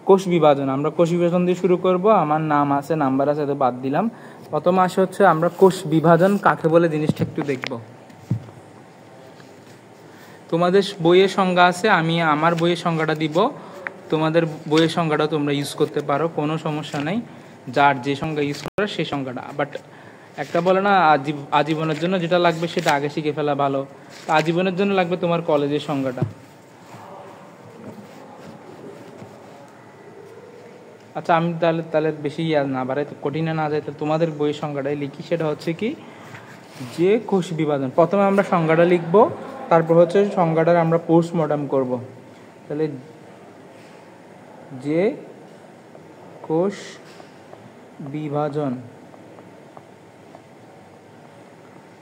কোষ বিভাজন, আমরা কোষ বিভাজন দিয়ে শুরু করব। আমার নাম আছে, নাম্বার আছে, তো বাদ দিলাম। প্রথম আসে হচ্ছে আমরা কোষ বিভাজন কাকে বলে জিনিসটা একটু দেখব। তোমাদের বইয়ের সংজ্ঞা আছে, আমি আমার বইয়ের সংজ্ঞাটা দিব, তোমাদের বইয়ের সংজ্ঞাটা তোমরা ইউজ করতে পারো, কোনো সমস্যা নেই। যার যে সংজ্ঞা ইউজ করে সেই সংজ্ঞাটা, বাট একটা বলে না আজীবনের জন্য যেটা লাগবে সেটা আগে শিখে ফেলা ভালো। তো আজীবনের জন্য লাগবে তোমার কলেজের সংজ্ঞাটা। আচ্ছা, আমি তাহলে বেশি না বাড়াই, তো কঠিনে না যায়, তো তোমাদের বইয়ের সংজ্ঞাটাই লিখি। সেটা হচ্ছে কি, যে কোষ বিভাজন, প্রথমে আমরা সংজ্ঞাটা লিখব, তারপর হচ্ছে সংজ্ঞাটার আমরা পোস্টমর্টম করব। তাহলে যে কোষ বিভাজন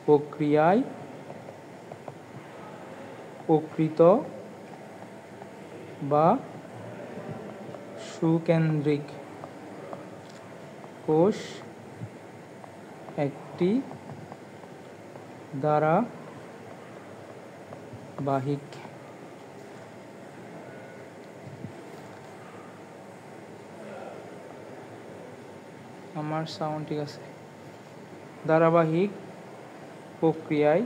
প্রক্রিয়ায় প্রকৃত বা সুকেন্দ্রিক কোষ একটি ধারাবাহিক আমার সাউন্ড ঠিক আছে, ধারাবাহিক প্রক্রিয়ায়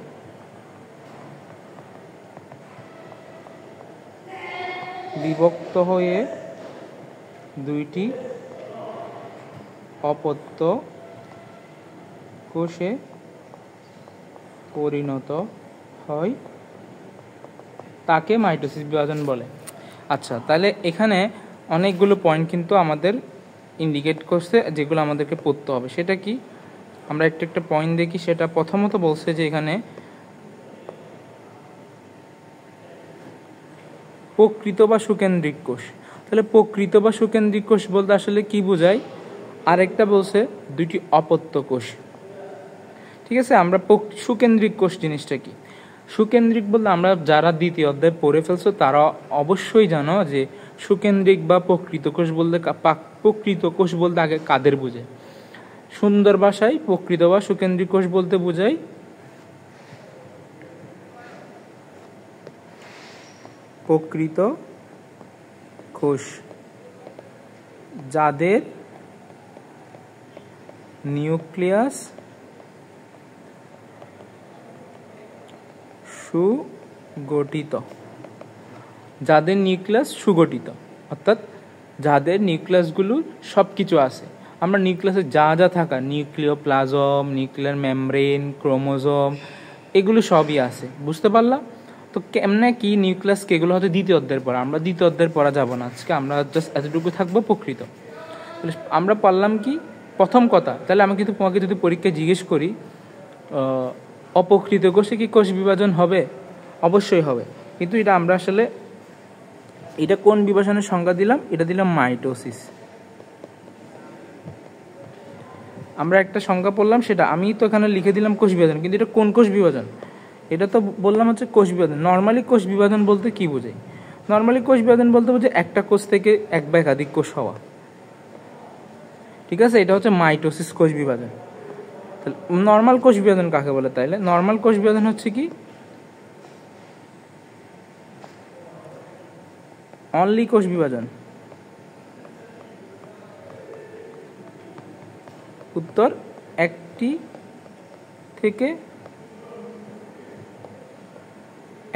বিভক্ত হয়ে দুইটি অপত্য কোষে পরিণত হয়, তাকে মাইটোসিস বিভাজন বলে। আচ্ছা, তাহলে এখানে অনেকগুলো পয়েন্ট কিন্তু আমাদের ইন্ডিকেট করছে, যেগুলো আমাদেরকে পড়তে হবে। সেটা কি, আমরা একটা পয়েন্ট দেখি। সেটা প্রথমত বলছে যে এখানে প্রকৃত বা সুকেন্দ্রিক কোষ। তাহলে প্রকৃত বা সুকেন্দ্রিক কোষ বলতে আসলে কি বোঝায়? আরেকটা বলছে দুইটি অপত্য কোষ। ঠিক আছে, আমরা সুকেন্দ্রিক কোষ জিনিসটা কি? সুকেন্দ্রিক বলতে আমরা যারা দ্বিতীয় অধ্যায় পড়ে ফেলছো তারা অবশ্যই জানো যে সুকেন্দ্রিক বা প্রকৃত কোষ বলতে, প্রকৃত কোষ বলতে আগে কাদের বোঝায়। সুন্দর ভাষায় প্রকৃত বা সুকেন্দ্রিক কোষ বলতে বোঝায় প্রকৃত কোষ যাদের নিউক্লিয়াস সুগঠিত, যাদের নিউক্লিয়াস সুগঠিত, অর্থাৎ যাদের নিউক্লিয়াসগুলো সব কিছু আছে। আমরা নিউক্লিয়াসে যা যা থাকা, নিউক্লিওপ্লাজম, নিউক্লিয়ার মেমব্রেন, ক্রোমোজোম, এগুলো সবই আছে। বুঝতে পারলাম তো কেমনে কি নিউক্লিয়াস, এগুলো হয়তো দ্বিতীয় অধ্যায়ের পড়া, আমরা দ্বিতীয় অধ্যায়ের পড়া যাব না আজকে, আমরা জাস্ট এতটুকু থাকবো প্রকৃত। তাহলে আমরা পারলাম কি প্রথম কথা। তাহলে আমি কিন্তু তোমাকে যদি পরীক্ষায় জিজ্ঞেস করি অপ্রকৃত কোষে কি কোষ বিভাজন হবে? অবশ্যই হবে, কিন্তু এটা আমরা আসলে এটা কোন বিভাজনের সংজ্ঞা দিলাম? এটা দিলাম মাইটোসিস। আমরা একটা সংজ্ঞা পড়লাম, সেটা আমি তো এখানে লিখে দিলাম কোষ বিভাজন, কিন্তু এটা কোন কোষ বিভাজন? এটা তো বললাম হচ্ছে কোষ বিভাজন। নর্মালি কোষ বিভাজন বলতে কি বোঝায়? নর্মালি কোষ বিভাজন বলতে বোঝায় একটা কোষ থেকে এক বা একাধিক কোষ হওয়া। ঠিক আছে, এটা হচ্ছে মাইটোসিস কোষ বিভাজন। তাহলে নর্মাল কোষ বিভাজন কাকে বলে? তাইলে নর্মাল কোষ বিভাজন হচ্ছে কি, অনলি কোষ বিভাজন। উত্তর, একটি থেকে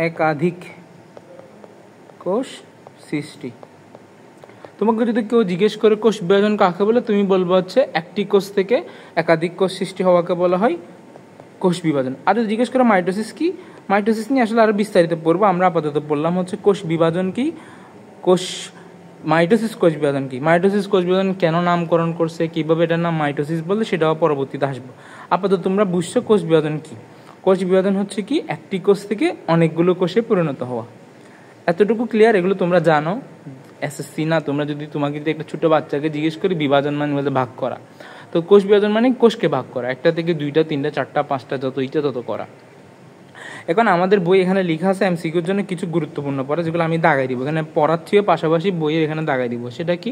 একাধিক কোষ সৃষ্টি। তোমাকে যদি কেউ জিজ্ঞেস করে কোষ বিভাজন কাকে বলে, তুমি বলবো হচ্ছে একটি কোষ থেকে একাধিক কোষ সৃষ্টি হওয়াকে বলা হয় কোষ বিভাজন। আর যদি জিজ্ঞেস করে মাইটোসিস কি, মাইটোসিস নিয়ে আসলে আরো বিস্তারিত পড়বো। আমরা আপাতত বললাম হচ্ছে কোষ বিভাজন কি, মাইটোসিস কোষ বিভাজন কি, মাইটোসিস কোষ বিভাজন কেন নামকরণ করছে, কিভাবে এটার নাম মাইটোসিস বললে সেটাও পরবর্তীতে আসবো। আপাতত তোমরা বুঝছো কোষ বিভাজন কি। কোষ বিভাজন হচ্ছে কি একটি কোষ থেকে অনেকগুলো কোষে পরিণত হওয়া। এতটুকু ক্লিয়ার? এগুলো তোমরা জানো, এসএসসি না। তোমরা যদি তোমাকে যদি একটা ছোট বাচ্চাকে জিজ্ঞেস করি বিভাজন মানে বলতে ভাগ করা, তো কোষ বিভাজন মানে কোষকে ভাগ করা, একটা থেকে দুইটা, তিনটা, চারটা, পাঁচটা, যত ইচ্ছা তত করা। এখন আমাদের বই এখানে লেখা আছে এমসিকিউর জন্য কিছু গুরুত্বপূর্ণ পড়া, যেগুলো আমি দাগাই দিব এখানে পড়াচ্ছিও, পাশাপাশি বইয়ের এখানে দাগাই দিব। সেটা কি,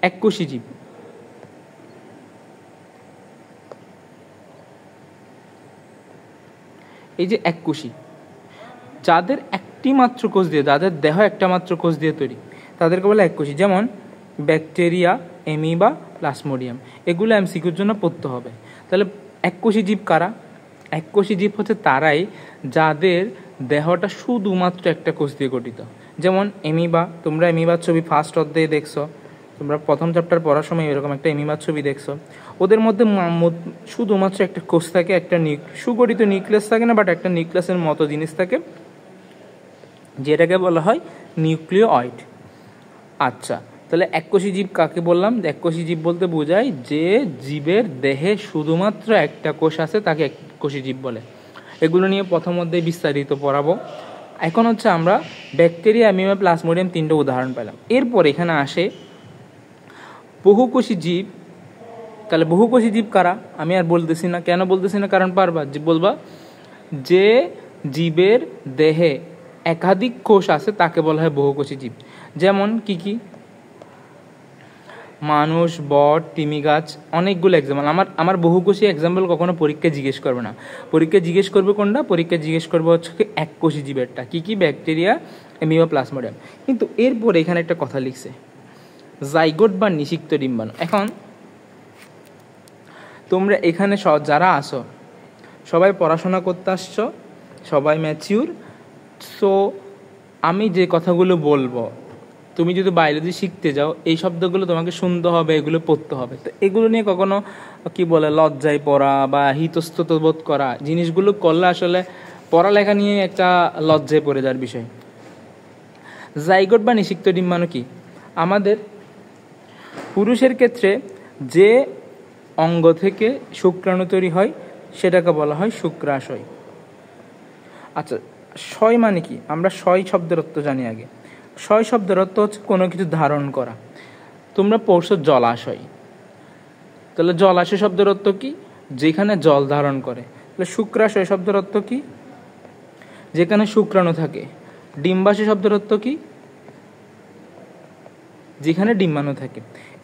এককোষী জীব। এই যে এককোষী, যাদের একটি মাত্র কোষ দিয়ে, যাদের দেহ একটা মাত্র কোষ দিয়ে তৈরি, তাদেরকে বলে এককোষী। যেমন ব্যাকটেরিয়া, অ্যামিবা, প্লাজমোডিয়াম, এগুলো এমসিকিউর জন্য পড়তে হবে। তাহলে এককোষী জীব কারা? এককোষী জীব হচ্ছে তারাই যাদের দেহটা শুধুমাত্র একটা কোষ দিয়ে গঠিত। যেমন অ্যামিবা, তোমরা অ্যামিবার ছবি ফার্স্ট অধ্যায়ে দেখছো, তোমরা প্রথম চ্যাপ্টার পড়ার সময় এরকম একটা অ্যামিবার ছবি দেখছো। ওদের মধ্যে শুধুমাত্র একটা কোষ থাকে, একটা সুগঠিত নিউক্লিয়াস থাকে না, বাট একটা নিউক্লিয়াসের মতো জিনিস থাকে, যেটাকে বলা হয় নিউক্লিওয়েড। আচ্ছা, তাহলে এককোষী জীব কাকে বললাম? এককোষী জীব বলতে বোঝায় যে জীবের দেহে শুধুমাত্র একটা কোষ আছে, তাকে এককোষী জীব বলে। এগুলো নিয়ে প্রথম অধ্যায়ে বিস্তারিত পড়াবো। এখন হচ্ছে আমরা ব্যাকটেরিয়া, অ্যামিবা, প্লাজমোডিয়াম তিনটে উদাহরণ পেলাম। এরপর এখানে আসে বহুকোষী জীব। তাহলে বহুকোষী জীব কারা? আমি আর বলতেছি না, কেন বলতেছি না, কারণ পারবা বলবা যে জীবের দেহে একাধিক কোষ আছে তাকে বলা হয় বহুকোষী জীব। যেমন কি কি? মানুষ, বট, তিমি গাছ, অনেকগুলো এক্সাম্পল। আমার বহুকোষী এক্সাম্পল কখনো পরীক্ষায় জিজ্ঞেস করবে না। পরীক্ষায় জিজ্ঞেস করবে কোনটা? পরীক্ষায় জিজ্ঞেস করবে হচ্ছে এককোষী জীবেরটা। কি কি? Bacteria, amoeba, plasmodium. কিন্তু এরপর এখানে একটা কথা লিখছে, জাইগোট বা নিষিক্ত ডিম্বাণু। এখন তোমরা এখানে যারা আসো সবাই পড়াশোনা করতে আসছো, সবাই ম্যাচিউর। সো আমি যে কথাগুলো বলবো, তুমি যদি বায়োলজি শিখতে যাও এই শব্দগুলো তোমাকে শুনতে হবে, এগুলো পড়তে হবে। তো এগুলো নিয়ে কখনো কি বলে লজ্জায় পড়া বা হিতস্তত বোধ করা জিনিসগুলো করলে আসলে পড়ালেখা নিয়ে একটা লজ্জায় পড়ে যাওয়ার বিষয়। জাইগোট বা নিষিক্ত ডিম্বাণু কি? আমাদের পুরুষের ক্ষেত্রে যে অঙ্গ থেকে শুক্রাণু তৈরি হয় সেটাকে বলা হয় শুক্রাশয়। আচ্ছা, শয় মানে কি? আমরা শয় শব্দের অর্থ জানি আগে। শয় শব্দের অর্থ হচ্ছে কোনো কিছু ধারণ করা। তোমরা পড়ছো জলাশয়, তাহলে জলাশয় শব্দের অর্থ কি? যেখানে জল ধারণ করে। তাহলে শুক্রাশয় শব্দের অর্থ কি? যেখানে শুক্রাণু থাকে। ডিম্বাশয় শব্দের অর্থ কি? যেখানে ডিম্বাণু থাকে।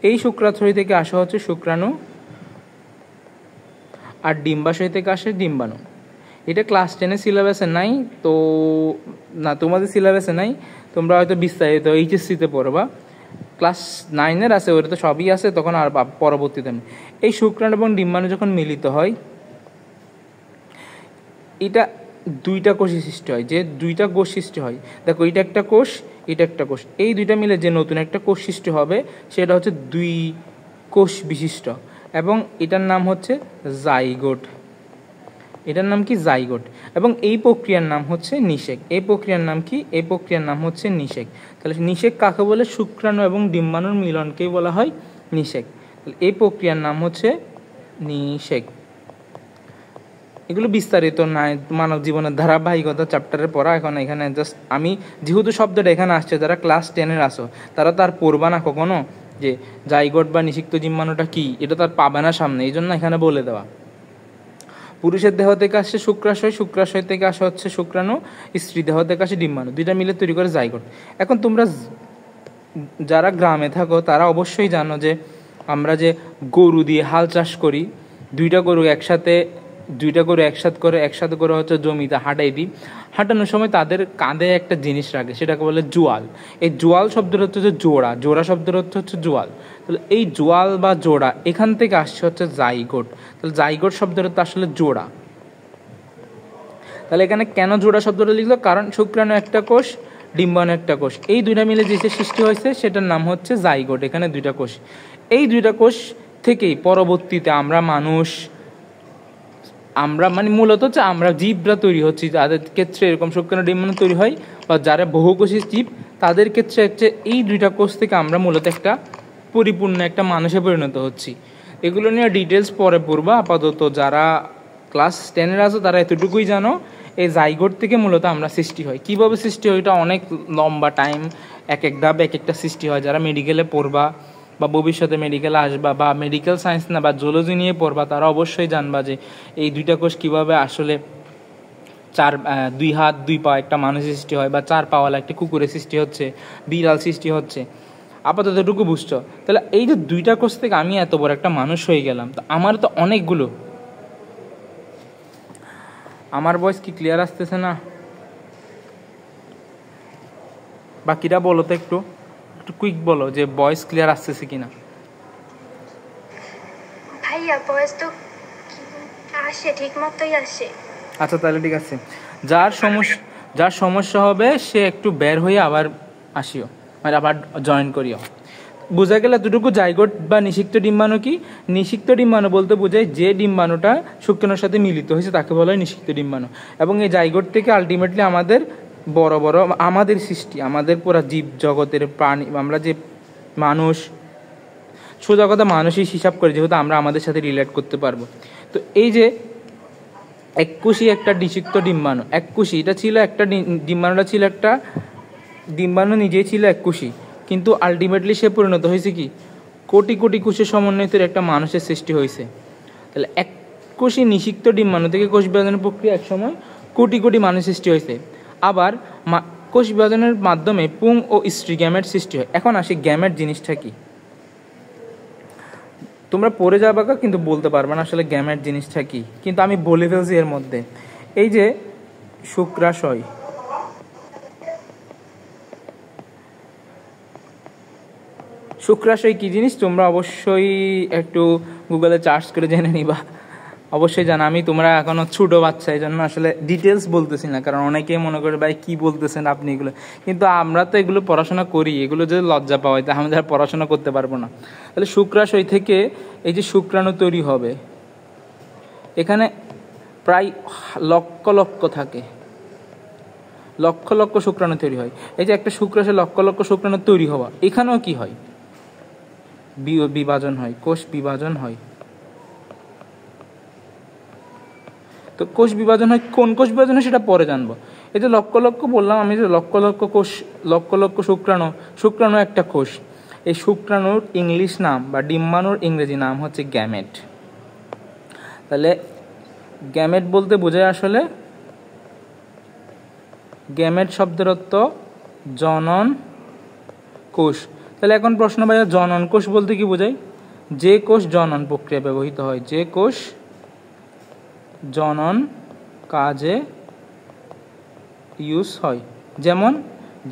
এই শুক্রাশয় থেকে আসা হচ্ছে শুক্রাণু, আর ডিম্বাশয় থেকে আসে ডিম্বাণু। এটা ক্লাস 10-এর সিলেবাসে নাই, তো না তোমাদের সিলেবাসে নাই, তোমরা হয়তো বিস্তারিত এইচএসসিতে পড়বা। ক্লাস 9-এর আছে, ওটা তো সবই আছে, তখন আর পরবর্তীতে। এই শুক্রাণু এবং ডিম্বাণু যখন মিলিত হয়, এটা দুইটা কোষে সৃষ্টি হয়। যে দুইটা কোষ সৃষ্টি হয়, দেখো এটা একটা কোষ, এটা একটা কোষ, এই দুইটা মিলে যে নতুন একটা কোষ সৃষ্টি হবে সেটা হচ্ছে দুই কোষ বিশিষ্ট, এবং এটার নাম হচ্ছে জাইগোট। এটার নাম কি? জাইগোট। এবং এই প্রক্রিয়ার নাম হচ্ছে নিষেক। এই প্রক্রিয়ার নাম কি? এই প্রক্রিয়ার নাম হচ্ছে নিষেক। তাহলে নিষেক কাকে বলে? শুক্রাণু এবং ডিম্বাণুর মিলনকেই বলা হয় নিষেক। তাহলে এই প্রক্রিয়ার নাম হচ্ছে নিষেক। এগুলো বিস্তারিত নাই, মানব জীবনের ধারাবাহিকতা চ্যাপ্টারের পড়া। এখন এখানে জাস্ট আমি যেহেতু শব্দটা এখানে আসছে, যারা ক্লাস 10-এর আসো তারা তো আর পড়বা না কখনো যে জাইগোট বা নিষিক্ত ডিম্বাণুটা কি, এটা তো আর পাবে না সামনে, এই জন্য এখানে বলে দেওয়া। পুরুষের দেহ থেকে আসছে শুক্রাশয়, শুক্রাশয় থেকে আসা হচ্ছে শুক্রাণু, স্ত্রী দেহ থেকে আসে ডিম্বাণু, দুইটা মিলে তৈরি করে জাইগোট। এখন তোমরা যারা গ্রামে থাকো তারা অবশ্যই জানো যে আমরা যে গরু দিয়ে হাল চাষ করি, দুইটা গরু একসাথে করে হচ্ছে জমিতে হাঁটাই দিই। হাঁটানোর সময় তাদের কাঁধে একটা জিনিস রাখে, সেটাকে বলে জোয়াল। এই জোয়াল শব্দের হচ্ছে যে জোড়া, জোড়া শব্দের অর্থ হচ্ছে জোয়াল। তাহলে এই জোয়াল বা জোড়া এখান থেকে আসছে হচ্ছে জাইগোট। তাহলে জাইগোট শব্দের অর্থ আসলে জোড়া। তাহলে এখানে কেন জোড়া শব্দটা লিখলো? কারণ শুক্রাণু একটা কোষ, ডিম্বাণু একটা কোষ, এই দুইটা মিলে যে সৃষ্টি হয়েছে সেটার নাম হচ্ছে জাইগোট। এখানে দুইটা কোষ, এই দুইটা কোষ থেকেই পরবর্তীতে আমরা মানে মূলত হচ্ছে আমরা জীবরা তৈরি হচ্ছি, যাদের ক্ষেত্রে এরকম শুক্রাণু ডিম্বাণু তৈরি হয়, বা যারা বহুকোষী জীব তাদের ক্ষেত্রে হচ্ছে এই দুইটা কোষ থেকে আমরা মূলত একটা পরিপূর্ণ একটা মানুষে পরিণত হচ্ছি। এগুলো নিয়ে ডিটেলস পরে পড়বা। আপাতত যারা ক্লাস 10-এর আছে তারা এতটুকুই জানো, এই জাইগোট থেকে মূলত আমরা সৃষ্টি হয়। কীভাবে সৃষ্টি হয় এটা অনেক লম্বা টাইম, এক এক ধাপ এক একটা সৃষ্টি হয়। যারা মেডিকেলে পড়বা বা ভবিষ্যতে মেডিকেলে আসবা বা মেডিকেল সায়েন্স না বা জুলজি নিয়ে পড়বা, তারা অবশ্যই জানবা যে এই দুইটা কোষ কীভাবে আসলে দুই হাত দুই পা একটা মানুষের সৃষ্টি হয়, বা 4 পাওয়ালা একটা কুকুরের সৃষ্টি হচ্ছে, বিড়াল সৃষ্টি হচ্ছে। আপাতত এটুকু বুঝছো। তাহলে এই যে দুইটা কোষ থেকে আমি এত বড় একটা মানুষ হয়ে গেলাম, তো আমার তো অনেকগুলো। আমার ভয়েস কি ক্লিয়ার আসতেছে না? বাকিরা বলো তো একটু। একটু কুইক বলো যে ভয়েস ক্লিয়ার আসতেছে কিনা। ভাইয়া ভয়েস তো আসে, ঠিক মতোই আসে। আচ্ছা তাহলে ঠিক আছে, যার সমস্যা হবে সে একটু বের হয়ে আবার আসিও, মানে আবার জয়েন করিও। বোঝা গেল এতটুকু। জাইগোট বা নিষিক্ত ডিম্বাণু কি? নিষিক্ত ডিম্বাণু বলতে বোঝায় যে ডিম্বাণুটা শুক্রাণুর সাথে মিলিত হয়েছে তাকে বলা হয় নিষিক্ত ডিম্বাণু। এবং এই জাইগোট থেকে আলটিমেটলি আমাদের বড় বড় আমাদের সৃষ্টি, আমাদের পুরা জীব জগতের প্রাণী, আমরা যে মানুষ, সোজা কথা মানুষই হিসাব করে, যেহেতু আমরা আমাদের সাথে রিলেট করতে পারবো। তো এই যে এককোষী একটা নিষিক্ত ডিম্বাণু, এককোষী এটা ছিল একটা ডিম্বাণুটা ছিল একটা ডিম্বাণু, নিজেই ছিল এককোষী, কিন্তু আলটিমেটলি সে পরিণত হয়েছে কি কোটি কোটি কোষের সমন্বয়ের একটা মানুষের সৃষ্টি হয়েছে। তাহলে এককোষী নিষিক্ত ডিম্বাণু থেকে কোষ বিভাজনের প্রক্রিয়া একসময় কোটি কোটি মানুষ সৃষ্টি হয়েছে। আবার কোষ বিভাজনের মাধ্যমে পুং ও স্ত্রী গ্যামেট সৃষ্টি হয়। এখন আসি গ্যামেট জিনিসটা কি। তোমরা পড়ে যাবা কিন্তু বলতে পারবে না আসলে গ্যামেট জিনিসটা কি, কিন্তু আমি বলে ফেলছি এর মধ্যে। এই যে শুক্রাশয়, শুক্রাশয় কি জিনিস তোমরা অবশ্যই একটু গুগলে সার্চ করে জেনে নিবা, অবশ্যই জানা। আমি তোমরা এখনো ছোটো বাচ্চা, এই জন্য আসলে ডিটেলস বলতেছি না, কারণ অনেকেই মনে করে ভাই কী বলতেছেন আপনি এগুলো, কিন্তু আমরা তো এগুলো পড়াশোনা করি, এগুলো যদি লজ্জা পাওয়া হয় তা আমাদের আর পড়াশোনা করতে পারবো না। তাহলে শুক্রাশয় থেকে এই যে শুক্রাণু তৈরি হবে, এখানে প্রায় লক্ষ লক্ষ থাকে, লক্ষ লক্ষ শুক্রাণু তৈরি হয়। এই যে একটা শুক্রাশয় লক্ষ লক্ষ শুক্রাণু তৈরি হওয়া, এখানেও কি হয়? বিভাজন হয়, কোষ বিভাজন হয়। তো কোষ বিভাজন হয়, কোন কোষ বিভাজন হয় সেটা পরে জানবো। এই যে লক্ষ লক্ষ বললাম আমি, যে লক্ষ লক্ষ কোষ, লক্ষ লক্ষ শুক্রাণু, শুক্রাণু একটা কোষ। এই শুক্রাণুর ইংলিশ নাম বা ডিম্বাণুর ইংরেজি নাম হচ্ছে গ্যামেট। তাহলে গ্যামেট বলতে বোঝায় আসলে, গ্যামেট শব্দের অর্থ জনন কোষ। তাহলে এখন প্রশ্ন ভাইয়া, জনন কোষ বলতে কি বোঝায়? যে কোষ জনন প্রক্রিয়া ব্যবহৃত হয়, যে কোষ জনন কাজে ইউজ হয়, যেমন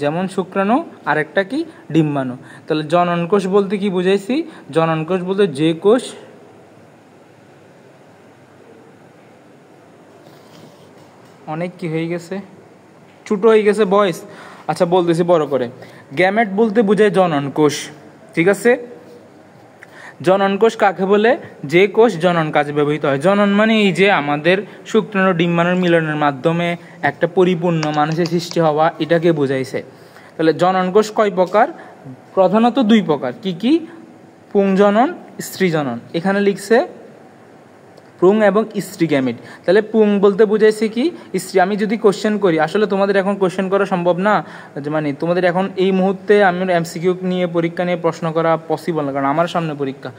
যেমন শুক্রাণু, আরেকটা কি ডিম্বাণু। তাহলে জনন কোষ বলতে কি বুঝাইছি? জনন কোষ বলতে যে কোষ অনেক কি হয়ে গেছে, ছোট হয়ে গেছে বয়স। আচ্ছা বলতেছি বড় করে, গ্যামেট বলতে বোঝায় জনন কোষ, ঠিক আছে? জনন কোষ কাকে বলে? যে কোষ জনন কাজে ব্যবহৃত হয়। জনন মানে এই যে আমাদের শুক্রাণু ডিম্বাণুর মিলনের মাধ্যমে একটা পরিপূর্ণ মানুষের সৃষ্টি হওয়া, এটাকে বোঝাইছে। তাহলে জনন কোষ কয় প্রকার? প্রধানত দুই প্রকার। কি কি? পুংজনন, স্ত্রী জনন। এখানে লিখছে পুং এবং স্ত্রী গ্যামেট। তাহলে পুং বলতে বুঝাইছে কি স্ত্রী। আমি যদি কোশ্চেন করি, আসলে তোমাদের এখন কোশ্চেন করা সম্ভব না, মানে তোমাদের এখন এই মুহূর্তে আমি এমসিকিউ নিয়ে পরীক্ষা নিয়ে প্রশ্ন করা পসিবল না, কারণ আমার সামনে পরীক্ষা।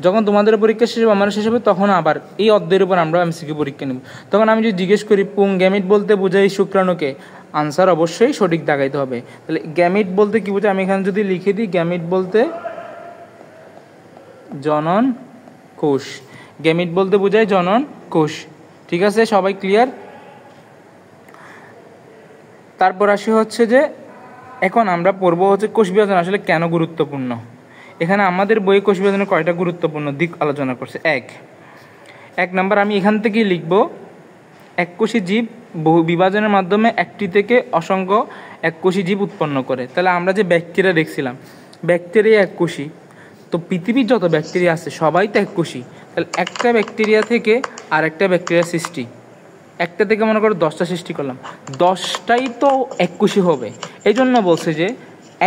যখন তোমাদের পরীক্ষা শেষ হবে, আমার শেষ হবে, তখন আবার এই অধ্যায়ের উপর আমরা এমসিকিউ পরীক্ষা নেব। তখন আমি যদি জিজ্ঞেস করি পুং গ্যামেট বলতে বোঝাই শুক্রাণুকে, আনসার অবশ্যই সঠিক দেখাইতে হবে। তাহলে গ্যামেট বলতে কি বোঝায়, আমি এখানে যদি লিখে দিই, গ্যামেট বলতে জনন কোষ। গ্যামিট বলতে বোঝায় জনন কোষ, ঠিক আছে? সবাই ক্লিয়ার? তারপর আসি হচ্ছে যে এখন আমরা পড়বো হচ্ছে কোষ বিভাজন আসলে কেন গুরুত্বপূর্ণ। এখানে আমাদের বই কোষ বিভাজনের কয়টা গুরুত্বপূর্ণ দিক আলোচনা করছে। এক নাম্বার, আমি এখান থেকেই লিখব, এককোষী জীব বহু বিভাজনের মাধ্যমে একটি থেকে অসংখ্য এককোষী জীব উৎপন্ন করে। তাহলে আমরা যে ব্যাকটেরিয়া দেখছিলাম, ব্যাকটেরিয়া এককোষী, তো পৃথিবীর যত ব্যাকটেরিয়া আছে সবাই তো এককোষী। তাহলে একটা ব্যাকটেরিয়া থেকে আর একটা ব্যাকটেরিয়া সৃষ্টি, একটা থেকে মনে করো 10টা সৃষ্টি করলাম, 10টাই তো এককোষী হবে। এই জন্য বলছে যে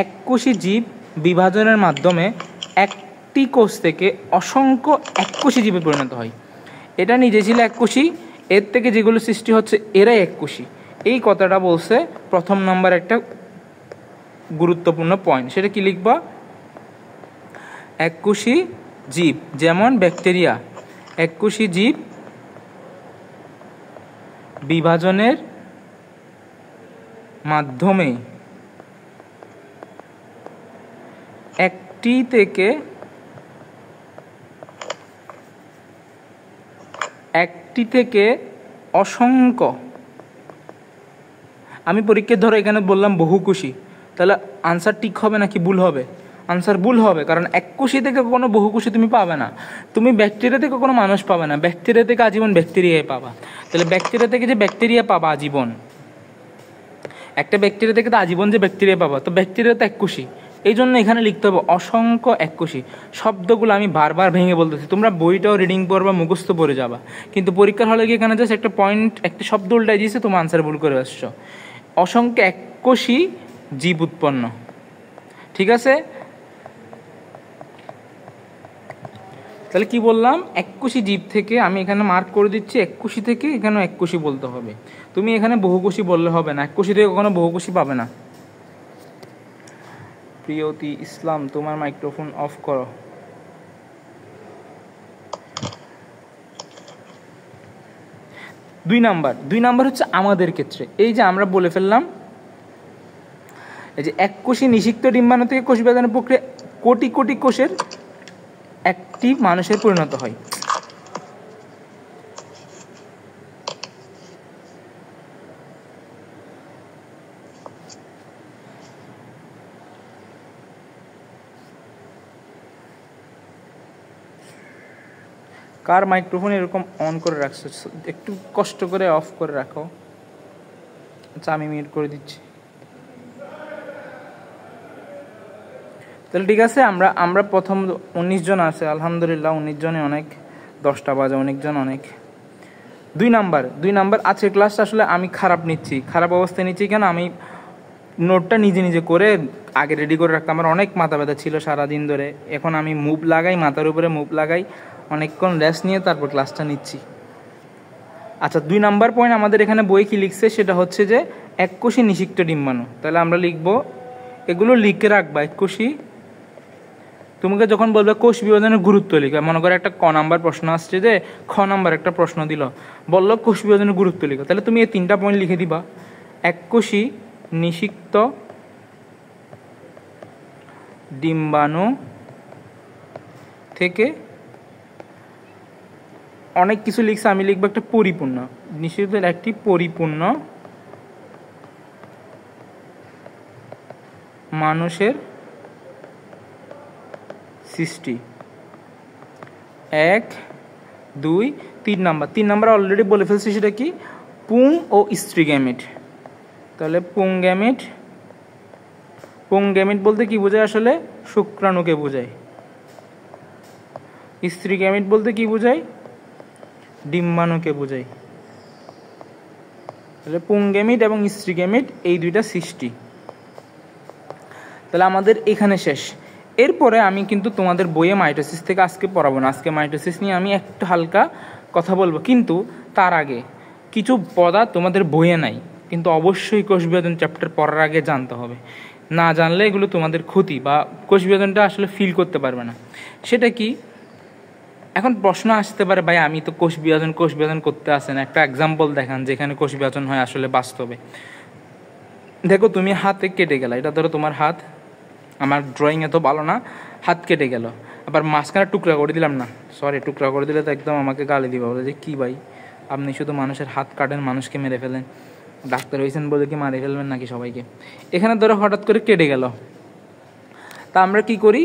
এককোষী জীব বিভাজনের মাধ্যমে একটি কোষ থেকে অসংখ্য এককোষী জীবে পরিণত হয়। এটা নিজে ছিল এককোষী, এর থেকে যেগুলো সৃষ্টি হচ্ছে এরাই এককোষী। এই কথাটা বলছে প্রথম নম্বর একটা গুরুত্বপূর্ণ পয়েন্ট। সেটা কি লিখবা? এককোষী জীব যেমন ব্যাকটেরিয়া, এককোষী জীব বিভাজনের মাধ্যমে একটি থেকে অসংখ্য, আমি পরীক্ষায় ধরো এখানে বললাম বহুকোষী, তাহলে আনসার ঠিক হবে নাকি ভুল হবে? আনসার ভুল হবে, কারণ এককোষী থেকে কোনো বহুকোষী তুমি পাবে না। তুমি ব্যাকটেরিয়া থেকে কোনো মানুষ পাবে না, ব্যাকটেরিয়া থেকে আজীবন ব্যাকটেরিয়াই পাবা। তাহলে ব্যাকটেরিয়া থেকে যে ব্যাকটেরিয়া পাবা আজীবন, একটা ব্যাকটেরিয়া থেকে তো আজীবন যে ব্যাকটেরিয়া পাবা, তো ব্যাকটেরিয়া তো এককোষী। এই জন্য এখানে লিখতে হবে অসংখ্য এককোষী। শব্দগুলো আমি বারবার ভেঙে বলতেছি, তোমরা বইটাও রিডিং করবা, মুখস্থ পড়ে যাবা, কিন্তু পরীক্ষার হলে গিয়ে এখানে জাস্ট একটা পয়েন্ট, একটা শব্দ উল্টাই দিয়েছে, তোমার আনসার ভুল করে আসছো। অসংখ্য এককোষী জীব উৎপন্ন, ঠিক আছে? তাহলে কি বললাম, এককোষী জীব থেকে, আমি এখানে মার্ক করে দিচ্ছি এককোষী থেকে, এখানে এককোষী বলতে হবে। তুমি এখানে বহুকোষী বললে হবে না, এককোষী থেকে কখনো বহুকোষী পাবে না। প্রিয়তি ইসলাম, তোমার মাইক্রোফোন অফ করো। দুই নাম্বার হচ্ছে আমাদের ক্ষেত্রে, এই যে আমরা বলে ফেললাম এই যে এককোষী নিষিক্ত ডিম্বাণু থেকে কোষ বিভাজনের প্রক্রিয়া কোটি কোটি কোষের একটি মানুষের পরিণত হয়। কার মাইক্রোফোন এরকম অন করে রাখছো? একটু কষ্ট করে অফ করে রাখো। আচ্ছা, আমি মিউট করে দিচ্ছি। তাহলে ঠিক আছে, আমরা প্রথম 19 জন আছে, আলহামদুলিল্লাহ 19 জনে অনেক, 10টা বাজে, অনেক জন অনেক। দুই নাম্বার আজকের ক্লাসটা আসলে আমি খারাপ অবস্থায় নিচ্ছি। কেন? আমি নোটটা নিজে করে আগে রেডি করে রাখতাম, আমার অনেক মাথা ব্যথা ছিল সারাদিন ধরে। এখন আমি মুভ লাগাই, মাথার উপরে মুভ লাগাই, অনেকক্ষণ রেস্ট নিয়ে তারপর ক্লাসটা নিচ্ছি। আচ্ছা, 2 নাম্বার পয়েন্ট আমাদের এখানে বই কি লিখছে, সেটা হচ্ছে যে এককোষী নিষিক্ত ডিম্বাণু। তাহলে আমরা লিখবো, এগুলো লিখে রাখবা। এককোষী, তোমাকে যখন বলবে কোষ বিভাজনের গুরুত্ব লিখা, মনে করে একটা ক নাম্বার প্রশ্ন আসছে, যে খ নাম্বার একটা প্রশ্ন দিল, বললো কোষ বিভাজনের গুরুত্ব লিখা, তাহলে তুমি এই 3টা পয়েন্ট লিখে দিবা। এককোষী নিষিক্ত ডিম্বাণু থেকে অনেক কিছু লিখছে, আমি লিখবো একটা পরিপূর্ণ, নিষিক্ত একটি পরিপূর্ণ মানুষের সৃষ্টি। 1, 2, 3 নাম্বার অলরেডি বলে ফেলছি, সেটা কি? পুং ও স্ত্রী গ্যামেট। তাহলে পুং গ্যামেট বলতে কি বোঝায়? আসলে শুক্রাণুকে বোঝায়। স্ত্রী গ্যামেট বলতে কি বোঝায়? ডিম্বাণুকে বোঝায়। তাহলে পুং গ্যামেট এবং স্ত্রী গ্যামেট, এই দুইটা সৃষ্টি। তাহলে আমাদের এখানে শেষ। এরপরে আমি কিন্তু তোমাদের বইয়ে মাইটোসিস থেকে আজকে পড়াবো না, আজকে মাইটোসিস নিয়ে আমি একটু হালকা কথা বলবো। কিন্তু তার আগে কিছু পদা তোমাদের বইয়ে নাই, কিন্তু অবশ্যই কোষ বিভাজন চ্যাপ্টার পড়ার আগে জানতে হবে। না জানলে এগুলো তোমাদের ক্ষতি, বা কোষ বিভাজনটা আসলে ফিল করতে পারবে না। সেটা কি? এখন প্রশ্ন আসতে পারে, ভাই আমি তো কোষ বিভাজন করতে আসে না, একটা এক্সাম্পল দেখান যেখানে কোষ বিভাজন হয় আসলে বাস্তবে। দেখো, তুমি হাতে কেটে গেলা, এটা ধরো তোমার হাত, আমার ড্রয়িং এত ভালো না, হাত কেটে গেল, আবার মাঝখানে টুকরা করে দিলাম না, টুকরা করে দিলে তো একদম আমাকে গালি দিবা, বলে যে কী ভাই আপনি শুধু মানুষের হাত কাটেন, মানুষকে মেরে ফেলেন, ডাক্তার হয়েছেন বলে কি মারে ফেলবেন নাকি সবাইকে? এখানে ধরো হঠাৎ করে কেটে গেল, তা আমরা কি করি?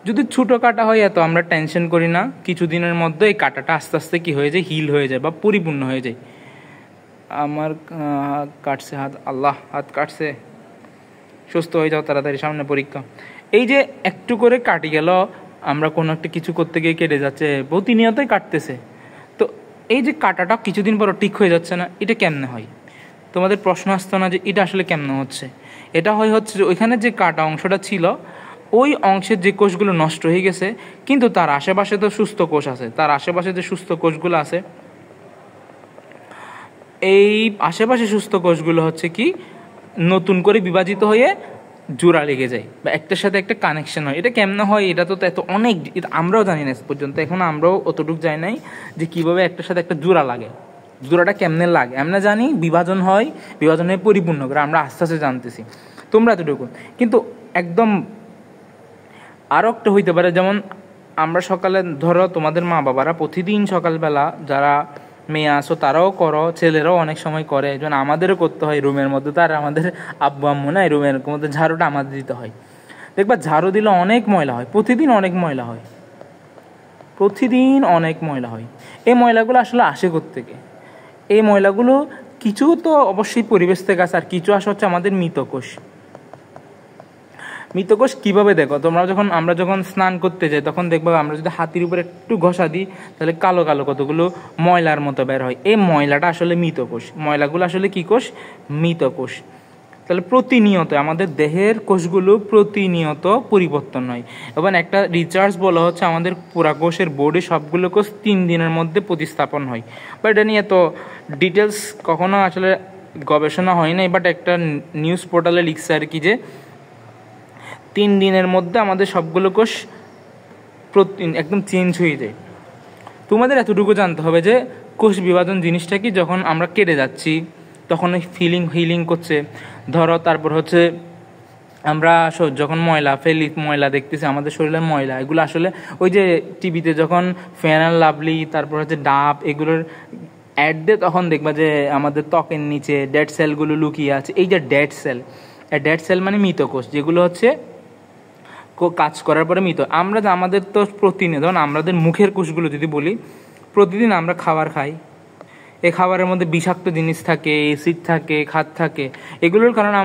যদি ছোটো কাটা হয় এত আমরা টেনশন করি না, কিছুদিনের মধ্যে এই কাটাটা আস্তে আস্তে কি হয়ে যায়, হিল হয়ে যায় বা পরিপূর্ণ হয়ে যায়। আমার কাটছে হাত, আল্লাহ হাত কাটছে, সুস্থ হয়ে যাও তাড়াতাড়ি, সামনে পরীক্ষা। এই যে একটু করে কাটি গেল, আমরা কোনো একটা কিছু করতে গিয়ে কেটে যাচ্ছে, প্রতিনিয়তই কাটতেছে, তো এই যে কাটাটা কিছুদিন পর ঠিক হয়ে যাচ্ছে না, এটা কেমনে হয়? তোমাদের প্রশ্ন আসতো না যে এটা আসলে কেমনে হচ্ছে? এটা হচ্ছে যে ওইখানে যে কাটা অংশটা ছিল, ওই অংশের যে কোষগুলো নষ্ট হয়ে গেছে, কিন্তু তার আশেপাশে তো সুস্থ কোষ আছে, তার আশেপাশে যে সুস্থ কোষগুলো আছে, এই আশেপাশে সুস্থ কোষগুলো হচ্ছে কি নতুন করে বিভাজিত হয়ে জোড়া লেগে যায় বা একটার সাথে একটা কানেকশন হয়। এটা কেমনে হয়? এটা তো এত অনেক, আমরাও জানি না পর্যন্ত, এখন আমরাও অতটুকু যাই নাই যে কীভাবে একটার সাথে একটা জোড়া লাগে, জোড়াটা কেমনে লাগে আমরা জানি, বিভাজন হয়, বিভাজনের পরিপূর্ণ করে আমরা আস্তে আস্তে জানতেছি, তোমরা এতটুকু। কিন্তু একদম আরও একটা হইতে পারে, যেমন আমরা সকালে ধরো তোমাদের মা বাবারা প্রতিদিন সকালবেলা যারা মেয়ে আসো তারাও করো, ছেলেরাও অনেক সময় করে, যেমন আমাদেরও করতে হয় রুমের মধ্যে। তো আর আমাদের আব্বু আম্মু নাই, রুমের মধ্যে ঝাড়ুটা আমাদের দিতে হয়। দেখবা ঝাড়ু দিলে অনেক ময়লা হয়, প্রতিদিন অনেক ময়লা হয়, প্রতিদিন অনেক ময়লা হয়। এই ময়লাগুলো আসলে আসে কোত্থেকে? এই ময়লাগুলো কিছু তো অবশ্যই পরিবেশ থেকে আসে, আর কিছু আসে হচ্ছে আমাদের মৃতকোষ। মৃতকোষ কীভাবে দেখো তোমরা, আমরা যখন স্নান করতে যাই তখন দেখবো আমরা যদি হাতির উপরে একটু ঘষা দিই তাহলে কালো কালো কতগুলো ময়লার মতো বের হয়। এই ময়লাটা আসলে মৃতকোষ, ময়লাগুলো আসলে কী কোষ? মৃতকোষ। তাহলে প্রতিনিয়ত আমাদের দেহের কোষগুলো প্রতিনিয়ত পরিবর্তন হয়, এবং একটা রিসার্চ বলা হচ্ছে আমাদের পুরা কোষের বোর্ডে সবগুলো কোষ 3 দিনের মধ্যে প্রতিস্থাপন হয়। বা এটা নিয়ে তো ডিটেলস কখনো আসলে গবেষণা হয় নাই, বাট একটা নিউজ পোর্টালে লিখছে আর কি যে 3 দিনের মধ্যে আমাদের সবগুলো কোষ একদম চেঞ্জ হয়ে যায়। তোমাদের এতটুকু জানতে হবে যে কোষ বিভাজন জিনিসটা কি, যখন আমরা কেটে যাচ্ছি তখন হিলিং করছে ধরো। তারপর হচ্ছে আমরা যখন ময়লা দেখতেছি আমাদের শরীরের ময়লা, এগুলো আসলে ওই যে টিভিতে যখন ফেয়ার অ্যান্ড লাভলি, তারপর হচ্ছে ডাব, এগুলোর অ্যাড দিয়ে তখন দেখবা যে আমাদের ত্বকের নিচে ডেড সেলগুলো লুকিয়ে আছে। এই যে ডেড সেল মানে মৃতকোষ, যেগুলো হচ্ছে কাজ করার পরে মৃত। আমাদের তো প্রতিনিয়ত, আমাদের মুখের কোষগুলো যদি বলি, প্রতিদিন আমরা খাবার খাই, এই খাবারের মধ্যে বিষাক্ত জিনিস থাকে, অ্যাসিড থাকে, খাদ থাকে। এগুলোর কারণে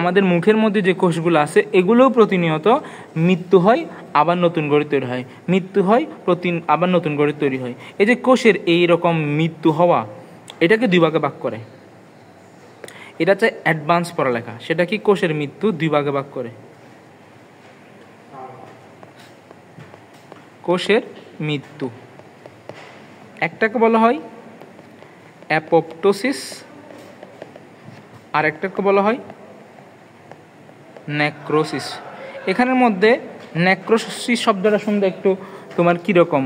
আমাদের মুখের মধ্যে যে কোষগুলো আছে এগুলোও প্রতিনিয়ত মৃত্যু হয়, আবার নতুন করে তৈরি হয়, মৃত্যু হয়, আবার নতুন করে তৈরি হয়। এই যে কোষের এই রকম মৃত্যু হওয়া, এটাকে 2 ভাগে ভাগ করে। এটা হচ্ছে অ্যাডভান্স পড়ালেখা। সেটা কি? কোষের মৃত্যু 2 ভাগে ভাগ করে। কোষের মৃত্যু একটাকে বলা হয় অ্যাপোপ্টোসিস, আর একটাকে বলা হয় নেক্রোসিস। এখানের মধ্যে নেক্রোসিস শব্দটা শুনতে একটু তোমার কীরকম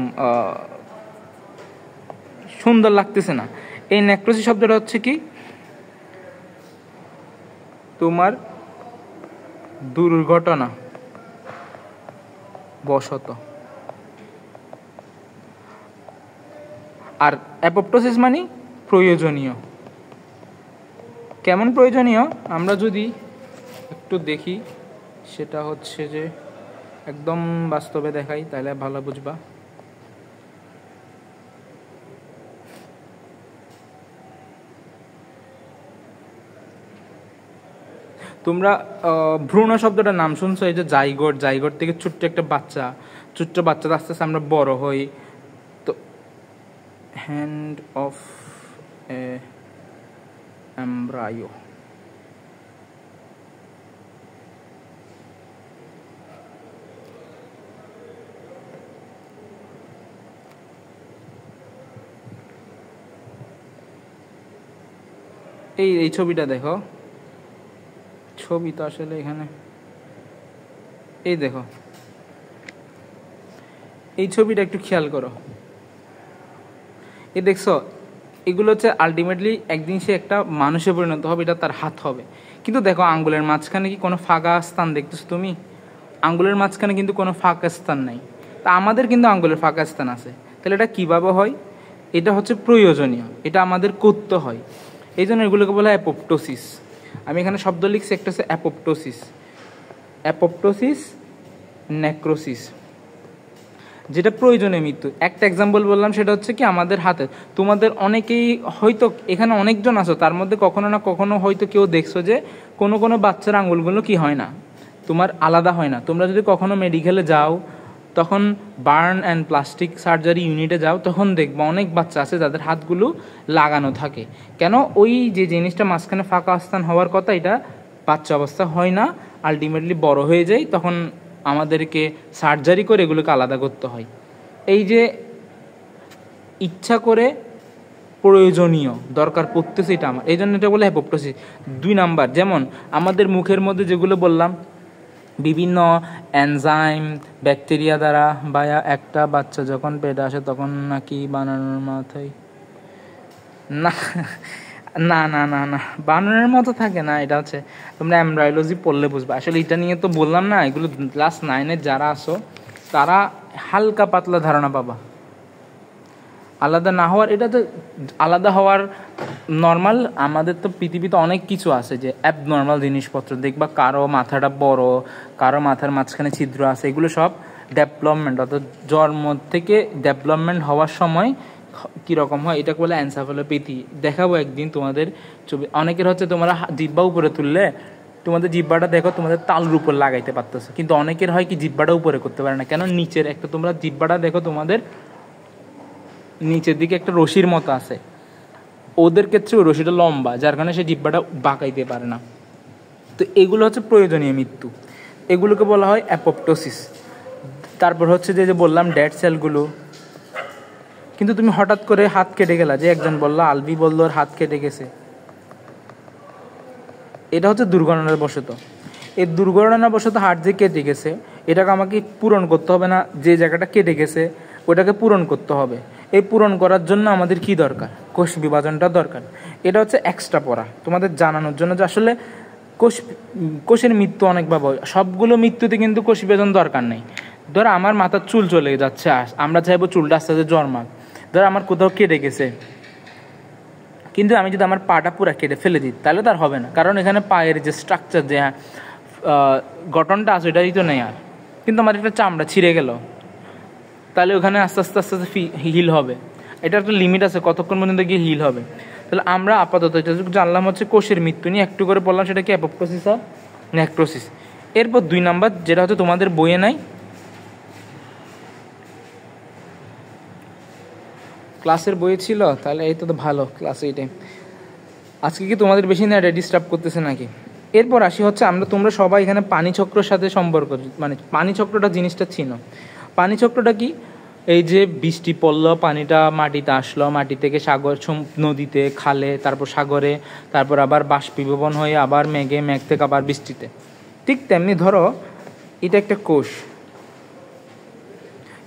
সুন্দর লাগতেছে না? এই নেক্রোসিস শব্দটা হচ্ছে কি, তোমার দুর্ঘটনা বশত। আর অ্যাপোপ্টোসিস মানে প্রয়োজনীয়। কেমন প্রয়োজনীয় আমরা যদি একটু দেখি, সেটা হচ্ছে যে একদম বাস্তবে দেখাই তাহলে ভালো বুঝবা। তোমরা ভ্রূণ শব্দটার নাম শুনছো? এই যে জাইগোট থেকে ছোট্ট একটা বাচ্চা আস্তে আস্তে আমরা বড় হই। তো হ্যান্ড অফ এ এমব্রায়ো, এই ছবিটা দেখো, ছবি তো আসলে এখানে, এই দেখো এই ছবিটা একটু খেয়াল করো। এই দেখছো, এগুলো হচ্ছে আলটিমেটলি একদিন সে একটা মানুষে পরিণত হবে, এটা তার হাত হবে। কিন্তু দেখো আঙ্গুলের মাঝখানে কি কোনো ফাঁকা স্থান দেখতেছো তুমি? আঙ্গুলের মাঝখানে কিন্তু কোনো ফাঁকা স্থান নাই। তা আমাদের কিন্তু আঙ্গুলের ফাঁকা স্থান আছে। তাহলে এটা কীভাবে হয়? এটা হচ্ছে প্রয়োজনীয়, এটা আমাদের করতে হয়। এই জন্য এগুলোকে বলা হয় অ্যাপোপ্টোসিস। আমি এখানে শব্দ লিখছি, একটা হচ্ছে অ্যাপোপ্টোসিস, নেক্রোসিস, যেটা প্রয়োজনীয় মৃত্যু। একটা এক্সাম্পল বললাম, সেটা হচ্ছে কি আমাদের হাতে। তোমাদের অনেকেই হয়তো এখানে অনেকজন আছো, তার মধ্যে কখনো না কখনো হয়তো কেউ দেখছো যে কোনো বাচ্চার আঙুলগুলো কি হয় না, তোমার আলাদা হয় না। তোমরা যদি কখনো মেডিকেলে যাও, তখন বার্ন অ্যান্ড প্লাস্টিক সার্জারি ইউনিটে যাও, তখন দেখবা অনেক বাচ্চা আছে যাদের হাতগুলো লাগানো থাকে। কেন? ওই যে জিনিসটা মাঝখানে ফাঁকা স্থান হওয়ার কথা, এটা বাচ্চা অবস্থা হয় না, আলটিমেটলি বড় হয়ে যায়, তখন আমাদেরকে সার্জারি করে এগুলোকে আলাদা করতে হয়। এই যে ইচ্ছা করে প্রয়োজনীয় দরকার পড়তেছে, এটা আমার, এই জন্য এটা বলে অ্যাপোপ্টোসিস। 2 নাম্বার, যেমন আমাদের মুখের মধ্যে যেগুলো বললাম, বিভিন্ন এনজাইম ব্যাকটেরিয়া দ্বারা, বা একটা বাচ্চা যখন পেটে আসে তখন নাকি বানানোর মাথায় না না না না না বানানোর মতো থাকে না। এটা হচ্ছে তোমরা এমব্রায়োলজি পড়লে বুঝবা। আসলে এটা নিয়ে তো বললাম না, এগুলো ক্লাস 9-এর যারা আসো তারা হালকা পাতলা ধারণা পাবা। আলাদা না হওয়ার, এটা তো আলাদা হওয়ার নর্মাল। আমাদের তো পৃথিবীতে অনেক কিছু আছে যে অ্যাবনর্মাল জিনিসপত্র দেখবা, কারো মাথাটা বড়, কারো মাথার মাঝখানে ছিদ্র আছে, এগুলো সব ডেভেলপমেন্ট, অর্থাৎ জন্ম থেকে ডেভেলপমেন্ট হওয়ার সময় কীরকম হয় এটাকে বলে এনসেফালোপ্যাথি। দেখাবো একদিন তোমাদের ছবি। অনেকের হচ্ছে তোমরা জিহ্বা উপরে তুললে তোমাদের জিহ্বাটা দেখো তোমাদের তালুর উপর লাগাইতে পারতেছে, কিন্তু অনেকের হয় কি জিহ্বাটা উপরে করতে পারে না, কেন নিচের একটা, তোমরা জিহ্বাটা দেখো তোমাদের নিচের দিকে একটা রশির মতো আছে, ওদের ক্ষেত্রে ওই রশিটা লম্বা, যার কারণে সে জিহ্বাটা বাঁকাইতে পারে না। তো এগুলো হচ্ছে প্রয়োজনীয় মৃত্যু, এগুলোকে বলা হয় অ্যাপোপ্টোসিস। তারপর হচ্ছে যে বললাম ডেড সেলগুলো। কিন্তু তুমি হঠাৎ করে হাত কেটে গেলা, যে একজন বললো আলবি বললো ওর হাত কেটে গেছে, এটা হচ্ছে দুর্ঘটনাবশত। এই দুর্ঘটনাবশত হাত যে কেটে গেছে এটাকে আমাকে পূরণ করতে হবে না, যে জায়গাটা কেটে গেছে ওটাকে পূরণ করতে হবে। এই পূরণ করার জন্য আমাদের কি দরকার? কোষ বিভাজনটা দরকার। এটা হচ্ছে এক্সট্রা পড়া তোমাদের জানানোর জন্য যে আসলে কোষের মৃত্যু অনেকভাবে হয়, সবগুলো মৃত্যুতে কিন্তু কোষ বিভাজন দরকার নেই। ধর আমার মাথার চুল চলে যাচ্ছে, আমরা চাইবো চুলটা আস্তে আস্তে জন্মাক। ধর আমার কোথাও কেটে গেছে, কিন্তু আমি যদি আমার পাটা পুরা কেটে ফেলে দিই তাহলে তার হবে না, কারণ এখানে পায়ের যে স্ট্রাকচার, যে গঠনটা আছে ওইটাই তো নেই আর। কিন্তু আমার একটা চামড়া ছিঁড়ে গেল, তাহলে ওখানে আস্তে আস্তে আস্তে আস্তে হিল হবে। এটা একটা লিমিট আছে কতক্ষণ পর্যন্ত গিয়ে হিল হবে। তাহলে আমরা আপাতত এটা জানলাম হচ্ছে কোষের মৃত্যু নিয়ে, একটু করে বললাম সেটা কি অ্যাপোপ্টোসিস আর নেক্রোসিস। এরপর 2 নাম্বার যেটা হচ্ছে তোমাদের বইয়ে নাই, ক্লাসের বইয়ে ছিল, তাহলে এই তো ভালো ক্লাস এইটাই। আজকে কি তোমাদের বেশি না ডিস্টার্ব করতেছে নাকি? এরপর আসি হচ্ছে তোমরা সবাই এখানে পানিচক্রের সাথে সম্পর্ক, মানে পানিচক্রটা জিনিসটা চিনো। পানিচক্রটা কি? এই যে বৃষ্টি পড়লো, পানিটা মাটিতে আসলো, মাটি থেকে সাগর, নদীতে, খালে, তারপর সাগরে, তারপর আবার বাষ্পীভবন হয়ে আবার মেঘে, মেঘ থেকে আবার বৃষ্টিতে। ঠিক তেমনি ধরো এটা একটা কোষ।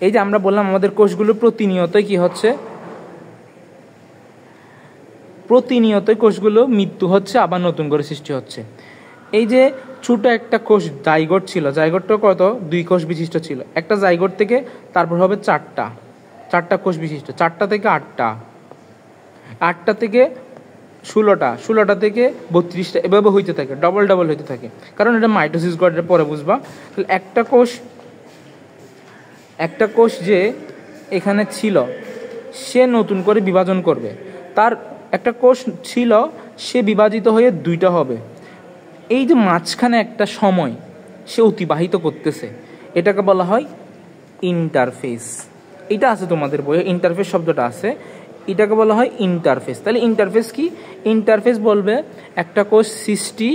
এই যে আমরা বললাম আমাদের কোষগুলো প্রতিনিয়তই কি হচ্ছে, প্রতিনিয়তই কোষগুলো মৃত্যু হচ্ছে, আবার নতুন করে সৃষ্টি হচ্ছে। এই যে ছোট একটা কোষ জাইগোট ছিল, জাইগোটটা কত 2 কোষ বিশিষ্ট ছিল, একটা জাইগোট থেকে তারপর হবে 4টা কোষ বিশিষ্ট, 4টা থেকে 8টা, 8টা থেকে 16টা, 16টা থেকে 32টা, এভাবে হইতে থাকে, ডবল হইতে থাকে, কারণ এটা মাইটোসিস ঘটে, পরে বুঝবা। তাহলে একটা কোষ যে এখানে ছিল সে নতুন করে বিভাজন করবে, তার একটা কোষ ছিল সে বিভাজিত হয়ে 2টা হবে। এই যে মাঝখানে একটা সময় সে অতিবাহিত করতেছে, এটাকে বলা হয় ইন্টারফেস। এটা আছে তোমাদের বইয়ে, ইন্টারফেস শব্দটা আছে, এটাকে বলা হয় ইন্টারফেস। তাহলে ইন্টারফেস কি? ইন্টারফেস বলবে একটা কোষ সৃষ্টি,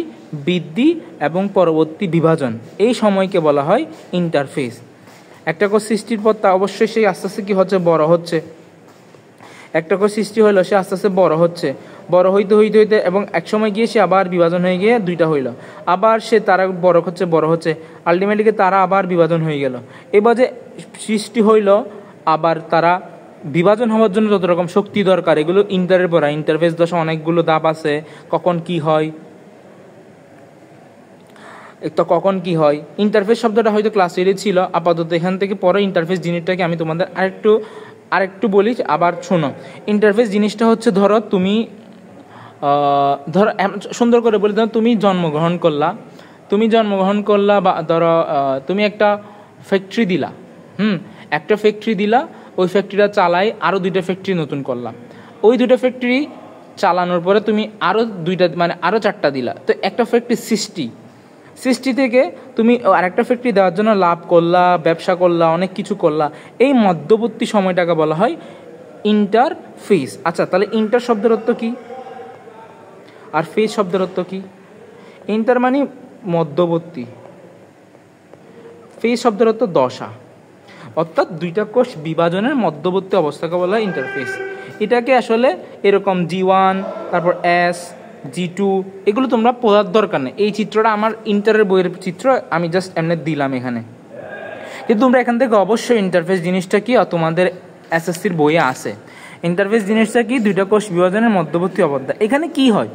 বৃদ্ধি এবং পরবর্তী বিভাজন, এই সময়কে বলা হয় ইন্টারফেস। একটা কোষ সৃষ্টির পর তা অবশ্যই সেই আস্তে আস্তে কী হচ্ছে, বড় হচ্ছে। একটা কোষ সৃষ্টি হইলো, সে আস্তে আস্তে বড় হইতে এবং এক সময় গিয়ে সে আবার বিভাজন হয়ে গিয়ে 2টা হইল, আবার সে তারা বড় হচ্ছে, আলটিমেটলি তারা আবার বিভাজন হয়ে গেল। এবার যে সৃষ্টি হইল, আবার তারা বিভাজন হওয়ার জন্য যত রকম শক্তি দরকার, এগুলো ইন্টারের পড়া। ইন্টারফেস দশা অনেকগুলো ধাপ আছে, কখন কি হয়। ইন্টারফেস শব্দটা হয়তো ক্লাস 8 ছিল, আপাতত এখান থেকে পরে ইন্টারফেস জিনিসটাকে আমি তোমাদের আরেকটু বলি, আবার শোনো। ইন্টারফেস জিনিসটা হচ্ছে, ধরো সুন্দর করে বলি, ধরো তুমি জন্মগ্রহণ করলা, বা ধরো তুমি একটা ফ্যাক্টরি দিলা, একটা ফ্যাক্টরি দিলা, ওই ফ্যাক্টরিটা চালাই, আরও 2টা ফ্যাক্টরি নতুন করলাম। ওই 2টা ফ্যাক্টরি চালানোর পরে তুমি আরও 2টা, মানে আরও 4টা দিলা। তো একটা ফ্যাক্টরি সৃষ্টি থেকে তুমি আরেকটা ফ্যাক্টরি দেওয়ার জন্য লাভ করলা, ব্যবসা করলা, অনেক কিছু করলা, এই মধ্যবর্তী সময়টাকে বলা হয় ইন্টারফেস। আচ্ছা, তাহলে ইন্টার শব্দের অর্থ কি আর ফেজ শব্দের অর্থ কি? ইন্টার মানে মধ্যবর্তী, ফেজ শব্দের অর্থ দশা, অর্থাৎ 2টা কোষ বিভাজনের মধ্যবর্তী অবস্থাকে বলা হয় ইন্টারফেস। এটাকে আসলে এরকম G1, তারপর S, G2, এগুলো তোমরা পড়ার দরকার নেই। এই চিত্রটা আমার ইন্টারের বইয়ের চিত্র, আমি জাস্ট এমনি দিলাম এখানে, কিন্তু তোমরা এখান থেকে অবশ্যই ইন্টারফেস জিনিসটা কি তোমাদের এসএসসির বইয়ে আছে। ইন্টারফেস জিনিসটা কি? 2টা কোষ বিভাজনের মধ্যবর্তী অবস্থা। এখানে কি হয়,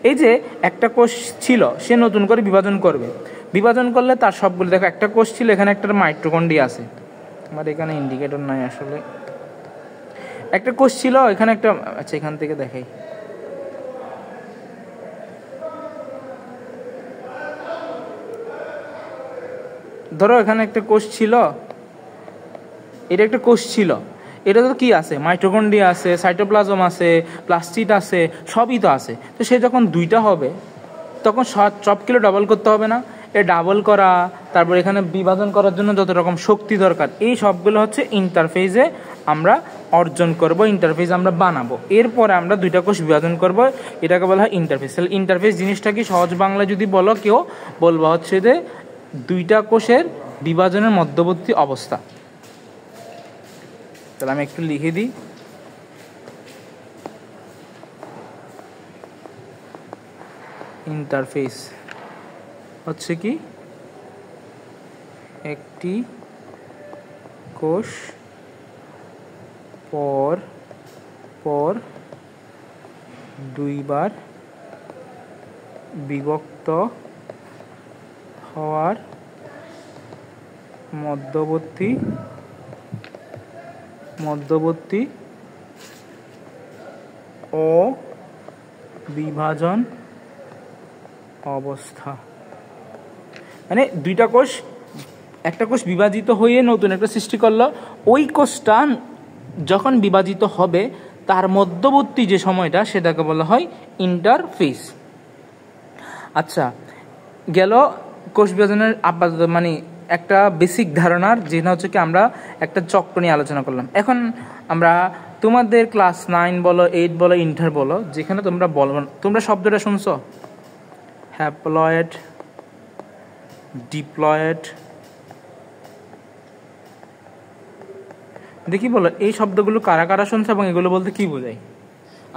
এই যে একটা কোষ ছিল, সে নতুন করে বিভাজন করবে, বিভাজন করলে তার সবগুলো, দেখো একটা কোষ ছিল, এখানে একটা মাইটোকন্ড্রিয়া আছে, আমার এখানে ইন্ডিকেটর নাই আসলে, একটা কোষ ছিল এখানে একটা, আচ্ছা এখান থেকে দেখাই। ধরো এখানে একটা কোষ ছিল, এটা একটা কোষ ছিল, এটা তো কি আছে, মাইটোকন্ড্রিয়া আছে, সাইটোপ্লাজম আছে, প্লাস্টিড আছে, সবই তো আছে। তো সে যখন দুইটা হবে তখন সবগুলো ডাবল করতে হবে না? এ ডাবল করা, তারপর এখানে বিভাজন করার জন্য যত রকম শক্তি দরকার, এই সবগুলো হচ্ছে ইন্টারফেসে আমরা অর্জন করব, ইন্টারফেস আমরা বানাবো। এরপরে আমরা দুইটা কোষ বিভাজন করব, এটাকে বলা হয় ইন্টারফেস। তাহলে ইন্টারফেস জিনিসটা কি সহজ বাংলায় যদি বলো কেউ, বলবো হচ্ছে যে দুইটা কোষের বিভাজনের মধ্যবর্তী অবস্থা। তাহলে আমি একটু লিখে দিই, ইন্টারফেস হচ্ছে কি একটি কোষ পর পর দুইবার বিভক্ত হওয়ার মধ্যবর্তী অবিভাজন অবস্থা। মানে দুইটা কোষ, একটা কোষ বিভাজিত হয়ে নতুন একটা সৃষ্টি করলো, ওই কোষটা যখন বিভাজিত হবে তার মধ্যবর্তী যে সময়টা সেটাকে বলা হয় ইন্টারফেস। আচ্ছা, গেল কোষ বিভাজনের আপাতত মানে একটা বেসিক ধারণার, যেটা হচ্ছে কি আমরা একটা চক্র নিয়ে আলোচনা করলাম। এখন আমরা তোমাদের ক্লাস 9 বলো, 8 বলো, ইন্টার বলো, যেখানে তোমরা বলবো, তোমরা শব্দটা শুনছো হ্যাপ্লয়েড, ডিপ্লয়েড, দেখি বলো এই শব্দগুলো কারা কারা শুনছো এবং এগুলো বলতে কি বোঝায়।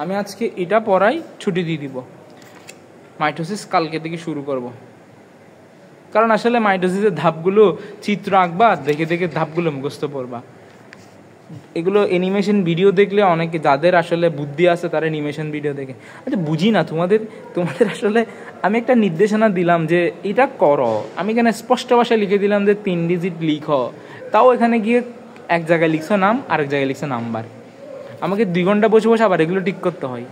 আমি আজকে এটা পড়াই, ছুটি দিয়ে দিব, মাইটোসিস কালকে থেকে শুরু করব। কারণ আসলে মাইটোসিসের ধাপগুলো চিত্র আঁকবা, দেখে দেখে ধাপগুলো মুখস্থ পড়বা। এগুলো অ্যানিমেশন ভিডিও দেখলে অনেকে, যাদের আসলে বুদ্ধি আছে তারা অ্যানিমেশন ভিডিও দেখে। আচ্ছা বুঝি না, তোমাদের আসলে আমি একটা নির্দেশনা দিলাম যে এটা করো, আমি এখানে স্পষ্ট ভাষায় লিখে দিলাম যে 3 ডিজিট লিখো, তাও এখানে গিয়ে এক জায়গায় লিখছো নাম, আরেক জায়গায় লিখছো নাম্বার। আমাকে 2 ঘন্টা বসে বসে আবার এগুলো ঠিক করতে হয়।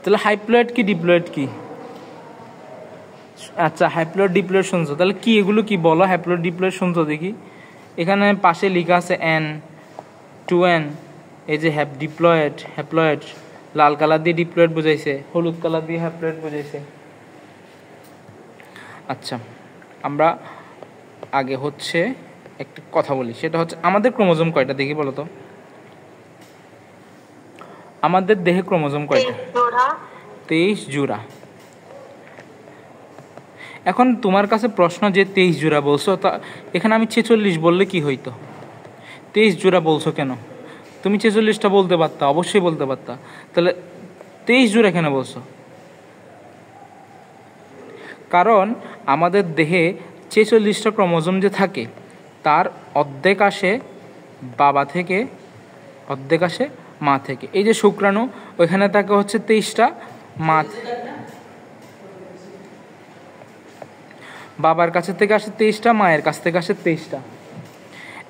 তাহলে হাইপ্লয়েড কি ডিপ্লয়েড কি? আচ্ছা হ্যাপ্লয়েড ডিপ্লয়েড শুনছো, তাহলে কি এগুলো কি বলো? হ্যাপ্লয়েড ডিপ্লয়েড শুনছো দেখি, এখানে পাশে লেখা আছে N 2N, এই যে হ্যাপ্লয়েড লাল কালার দিয়ে ডিপ্লয়েড বোঝাইছে, হলুদ কালার দিয়ে হ্যাপ্লয়েড বোঝাইছে। আচ্ছা আমরা আগে হচ্ছে একটা কথা বলি, সেটা হচ্ছে আমাদের ক্রোমোজোম কয়টা দেখি বলো তো? আমাদের দেহে ক্রোমোজোম কয়টা? 23 জোড়া। এখন তোমার কাছে প্রশ্ন যে 23 জোড়া বলছো, তা এখানে আমি 46 বললে কি হইতো? 23 জোড়া বলছো কেন? তুমি 46টা বলতে পারতা, অবশ্যই বলতে পারতা, তাহলে 23 জোড়া কেন বলছো? কারণ আমাদের দেহে 46টা ক্রোমোজোম যে থাকে তার অর্ধেক আসে বাবা থেকে, অর্ধেক আসে মা থেকে। এই যে শুক্রাণু, ওইখানে থাকে হচ্ছে 23টা, বাবার কাছে থেকে আসে 23টা, মায়ের কাছ থেকে আসে 23টা।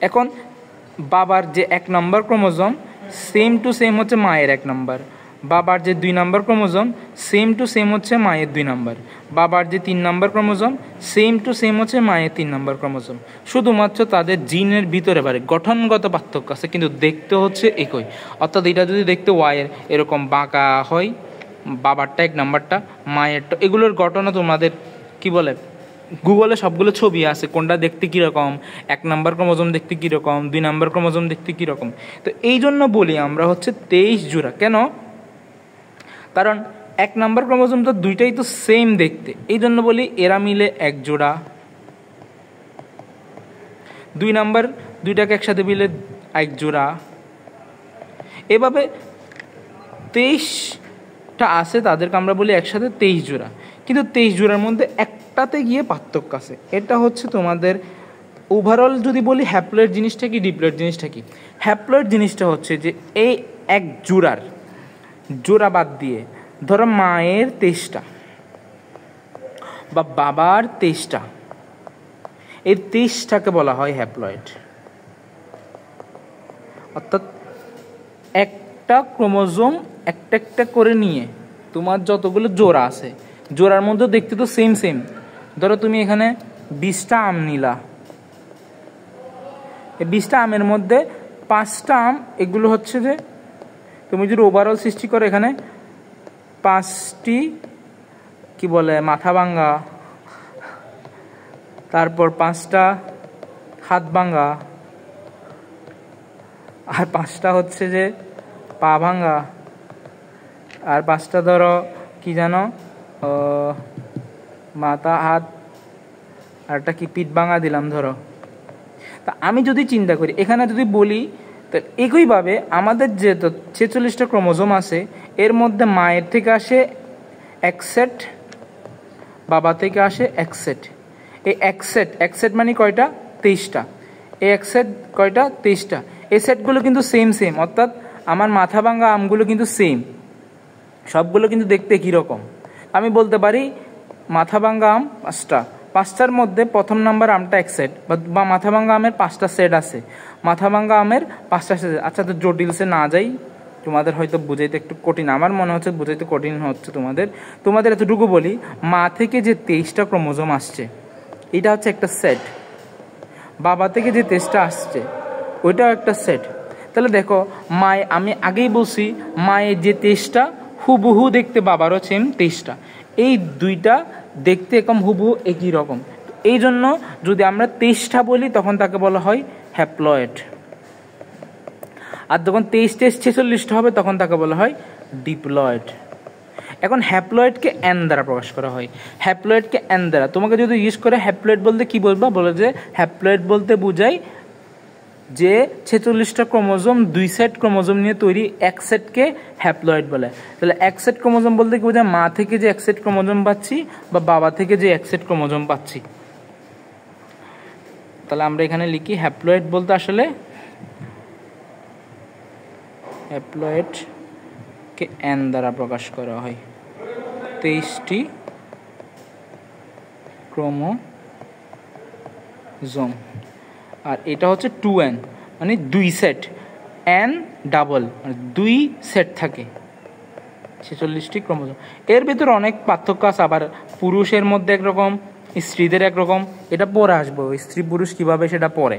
এখন বাবার যে 1 নম্বর ক্রোমোজোম সেম টু সেম হচ্ছে মায়ের 1 নম্বর, বাবার যে 2 নম্বর ক্রোমোজোম সেম টু সেম হচ্ছে মায়ের 2 নম্বর, বাবার যে 3 নম্বর ক্রোমোজোম সেম টু সেম হচ্ছে মায়ের 3 নম্বর ক্রোমোজোম। শুধুমাত্র তাদের জিনের ভিতরে বাড়ে গঠনগত পার্থক্য আছে, কিন্তু দেখতে হচ্ছে একই। অর্থাৎ এটা যদি দেখতে ওয়াইয়ের এরকম বাঁকা হয়, বাবারটা 1 নম্বরটা, মায়েরটা, এগুলোর গঠনও তোমাদের কি বলে, গুগলে সবগুলো ছবি আছে, কোনটা দেখতে কীরকম, 1 নম্বর ক্রোমোজোম দেখতে কীরকম, 2 নম্বর ক্রোমোজোম দেখতে কীরকম। তো এই জন্য বলি আমরা হচ্ছে 23 জোড়া। কেন? কারণ 1 নম্বর ক্রোমোজোম তো দুইটাই তো সেম দেখতে, এই জন্য বলি এরা মিলে 1 জোড়া, 2 নম্বর দুইটাকে একসাথে মিলে 1 জোড়া। এভাবে 23টা আছে, তাদেরকে আমরা বলি একসাথে 23 জোড়া। কিন্তু 23 জোড়ার মধ্যে একটাতে গিয়ে পার্থক্য আছে, এটা হচ্ছে তোমাদের ওভারঅল যদি বলি হ্যাপ্লয়েড জিনিসটা কি, ডিপ্লয়েড জিনিসটা কি। হ্যাপ্লয়েড জিনিসটা হচ্ছে যে এই 1 জোড়ার জোড়া বাদ দিয়ে, ধরো মায়ের 23টা বা বাবার 23টা, এই 23টাকে বলা হয় হ্যাপ্লয়েড। অর্থাৎ একটা ক্রোমোজোম একটা একটা করে নিয়ে তোমার যতগুলো জোড়া আছে জোড়ার মধ্যে দেখতে তো সেম সেম। ধরো তুমি এখানে 20টা আম নিলা, এই 20টা আমের মধ্যে 5টা আম এগুলো হচ্ছে যে তুমি যদি ওভারঅল সৃষ্টি করো এখানে 5টি কি বলে মাথা ভাঙ্গা, তারপর 5টা হাত ভাঙ্গা, আর 5টা হচ্ছে যে পা ভাঙ্গা, আর 5টা ধরো কি জানো মাথা হাত, আর একটা কি পিঠ ভাঙ্গা দিলাম ধরো। তা আমি যদি চিন্তা করি এখানে যদি বলি তো একইভাবে আমাদের যে 46টা ক্রোমোজোম আছে এর মধ্যে মায়ের থেকে আসে এক সেট, বাবা থেকে আসে এক সেট। এই এক সেট মানে কয়টা? 23টা। এই এক সেট কয়টা? 23টা। এই সেটগুলো কিন্তু সেম সেম, অর্থাৎ আমার মাথা ভাঙ্গা আমগুলো কিন্তু সেম, সবগুলো কিন্তু দেখতে কীরকম। আমি বলতে পারি মাথা ভাঙ্গা আম 5টা, 5টার মধ্যে প্রথম নাম্বার আমটা এক সেট, বা মাথা ভাঙ্গা আমের 5টা সেট আছে, মাথা ভাঙ্গা আমের 5টা সেট। আচ্ছা, তো জটিলসে না যাই, তোমাদের হয়তো বুঝাইতে একটু কঠিন, আমার মনে হচ্ছে বুঝাইতে কঠিন হচ্ছে তোমাদের এতটুকু বলি, মা থেকে যে 23টা ক্রোমোজোম আসছে এটা হচ্ছে একটা সেট, বাবা থেকে যে 23টা আসছে ওইটাও একটা সেট। তাহলে দেখো মায়, আমি আগেই বলছি মায়ের যে 23টা হুবহু দেখতে বাবারও সেম 23টা, এই দুইটা দেখতে একদম হুবহু একই রকম। এই জন্য যদি আমরা 23টা বলি তখন তাকে বলা হয় হ্যাপ্লয়েড, আর যখন 23-46টা হবে তখন তাকে বলা হয় ডিপ্লয়েড। এখন হ্যাপ্লয়েডকে এন দ্বারা প্রকাশ করা হয়, হ্যাপ্লয়েডকে এন দ্বারা। তোমাকে যদি ইউজ করে হ্যাপ্লয়েড বলতে কি বলবা, বলে যে হ্যাপ্লয়েড বলতে বোঝায় যে 46টা ক্রোমোজোম 2 সেট ক্রোমোজোম নিয়ে তৈরি এক সেটকে হ্যাপ্লয়েড বলে। তাহলে এক সেট ক্রোমোজোম বলতে কি বোঝায়, মা থেকে যে এক সেট ক্রোমোজোম পাচ্ছি বা বাবা থেকে যে এক সেট ক্রোমোজোম পাচ্ছি। তাহলে আমরা এখানে লিখি হ্যাপ্লয়েড বলতে আসলে হ্যাপ্লয়েডকে এন দ্বারা প্রকাশ করা হয়, 23টি ক্রোমোজোম, আর এটা হচ্ছে 2n মানে 2 সেট, n ডাবল মানে 2 সেট থাকে 46টি ক্রোমোজোম। এর ভিতরে অনেক পার্থক্য আছে, আবার পুরুষের মধ্যে একরকম, স্ত্রীদের একরকম, এটা পরে আসবো স্ত্রী পুরুষ কিভাবে সেটা পরে।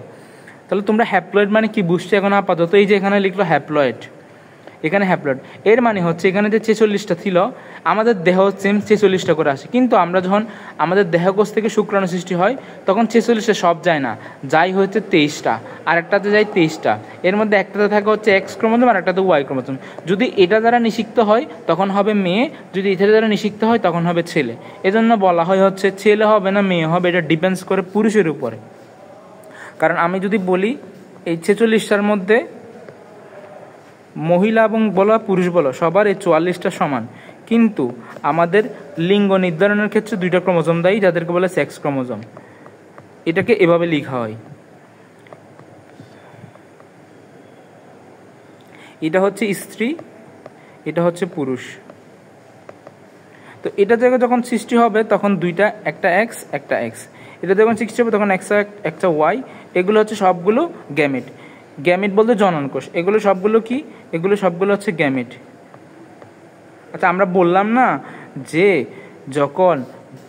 তাহলে তোমরা হ্যাপ্লয়েড মানে কি বুঝছো এখন আপাতত? এই যে এখানে লিখলো হ্যাপ্লয়েড, এখানে হ্যাপ্লয়েড এর মানে হচ্ছে এখানে যে 46টা ছিল আমাদের দেহ সেম 46টা করে আসে, কিন্তু আমরা যখন আমাদের দেহকোষ থেকে শুক্রাণু সৃষ্টি হয় তখন 46টা সব যায় না, যাই হচ্ছে 23টা, আর একটাতে যায় 23টা। এর মধ্যে একটাতে থাকে হচ্ছে এক্স ক্রোমোজোম আর একটাতে ওয়াই ক্রোমোজোম। যদি এটা দ্বারা নিষিক্ত হয় তখন হবে মেয়ে, যদি এটা দ্বারা নিষিক্ত হয় তখন হবে ছেলে। এজন্য বলা হয় হচ্ছে ছেলে হবে না মেয়ে হবে, এটা ডিপেন্ডস করে পুরুষের উপরে। কারণ আমি যদি বলি এই 46টার মধ্যে মহিলা এবং বলো পুরুষ বলো সবার এই 44টা সমান, কিন্তু আমাদের লিঙ্গ নির্ধারণের ক্ষেত্রে 2টা ক্রোমোজোম দেয় যাদেরকে বলে সেক্স ক্রোমোজোম। এটাকে এভাবে লেখা হয়, এটা হচ্ছে স্ত্রী, এটা হচ্ছে পুরুষ। তো এটা থেকে যখন সৃষ্টি হবে তখন দুইটা, একটা এক্স একটা এক্স, এটা যখন সৃষ্টি হবে তখন একটা ওয়াই। এগুলো হচ্ছে সবগুলো গ্যামেট। গ্যামেট বলতে জনন কোষ, এগুলো সবগুলো কি, এগুলো সবগুলো হচ্ছে গ্যামেট। আচ্ছা, আমরা বললাম না যে যখন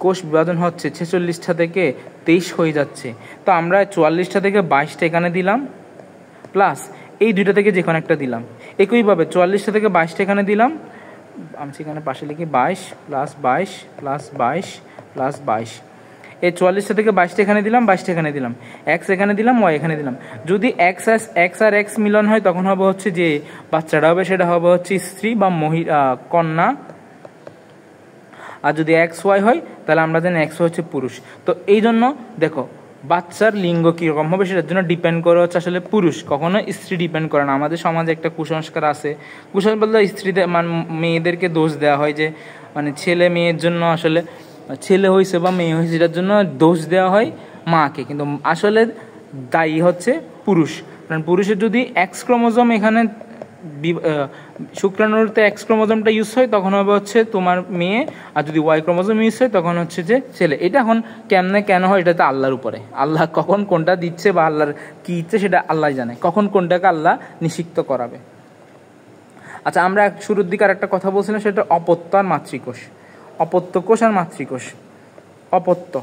কোষ বিভাজন হচ্ছে 46টা থেকে 23 হয়ে যাচ্ছে, তো আমরা 44টা থেকে 22টা এখানে দিলাম, প্লাস এই দুইটা থেকে যে কোনো একটা দিলাম। একইভাবে 44টা থেকে 22টা এখানে দিলাম, আমি সেখানে পাশে লিখি 22 প্লাস 22 প্লাস 22 প্লাস 22। এই 44টা থেকে 22টা এখানে দিলাম, 22টা এখানে দিলাম, এক্স এখানে দিলাম, ওয়াই এখানে দিলাম। যদি এক্স আর এক্স মিলন হয় তখন হবে হচ্ছে যে বাচ্চাটা হবে সেটা হবে হচ্ছে স্ত্রী বা মহিলা কন্যা, আর যদি এক্স ওয়াই হয় তাহলে আমরা জানি এক্স হচ্ছে পুরুষ। তো এই জন্য দেখো বাচ্চার লিঙ্গ কীরকম হবে সেটার জন্য ডিপেন্ড করে হচ্ছে আসলে পুরুষ, কখনো স্ত্রী ডিপেন্ড করে না। আমাদের সমাজে একটা কুসংস্কার আছে, কুসংস্কার বলতে স্ত্রীদের মেয়েদেরকে দোষ দেওয়া হয় যে মানে ছেলে মেয়ের জন্য আসলে ছেলে হয়েছে বা মেয়ে হয়েছে এটার জন্য দোষ দেওয়া হয় মাকে, কিন্তু আসলে দায়ী হচ্ছে পুরুষ। কারণ পুরুষের যদি এক্স ক্রোমোজোম এখানে শুক্রাণুতে এক্স ক্রোমোজোমটা ইউজ হয় তখন হবে হচ্ছে তোমার মেয়ে, আর যদি ওয়াই ক্রোমোজোম ইউজ হয় তখন হচ্ছে যে ছেলে। এটা এখন কেমনে কেন হয় এটা তো আল্লাহর উপরে, আল্লাহ কখন কোনটা দিচ্ছে বা আল্লাহর কি ইচ্ছে সেটা আল্লাহ জানে, কখন কোনটাকে আল্লাহ নিষিক্ত করাবে। আচ্ছা, আমরা শুরুর দিকে আর একটা কথা বলছিলাম, সেটা অপত্য আর মাতৃকোষ। অপত্য কোষ আর মাতৃকোষ। অপত্য,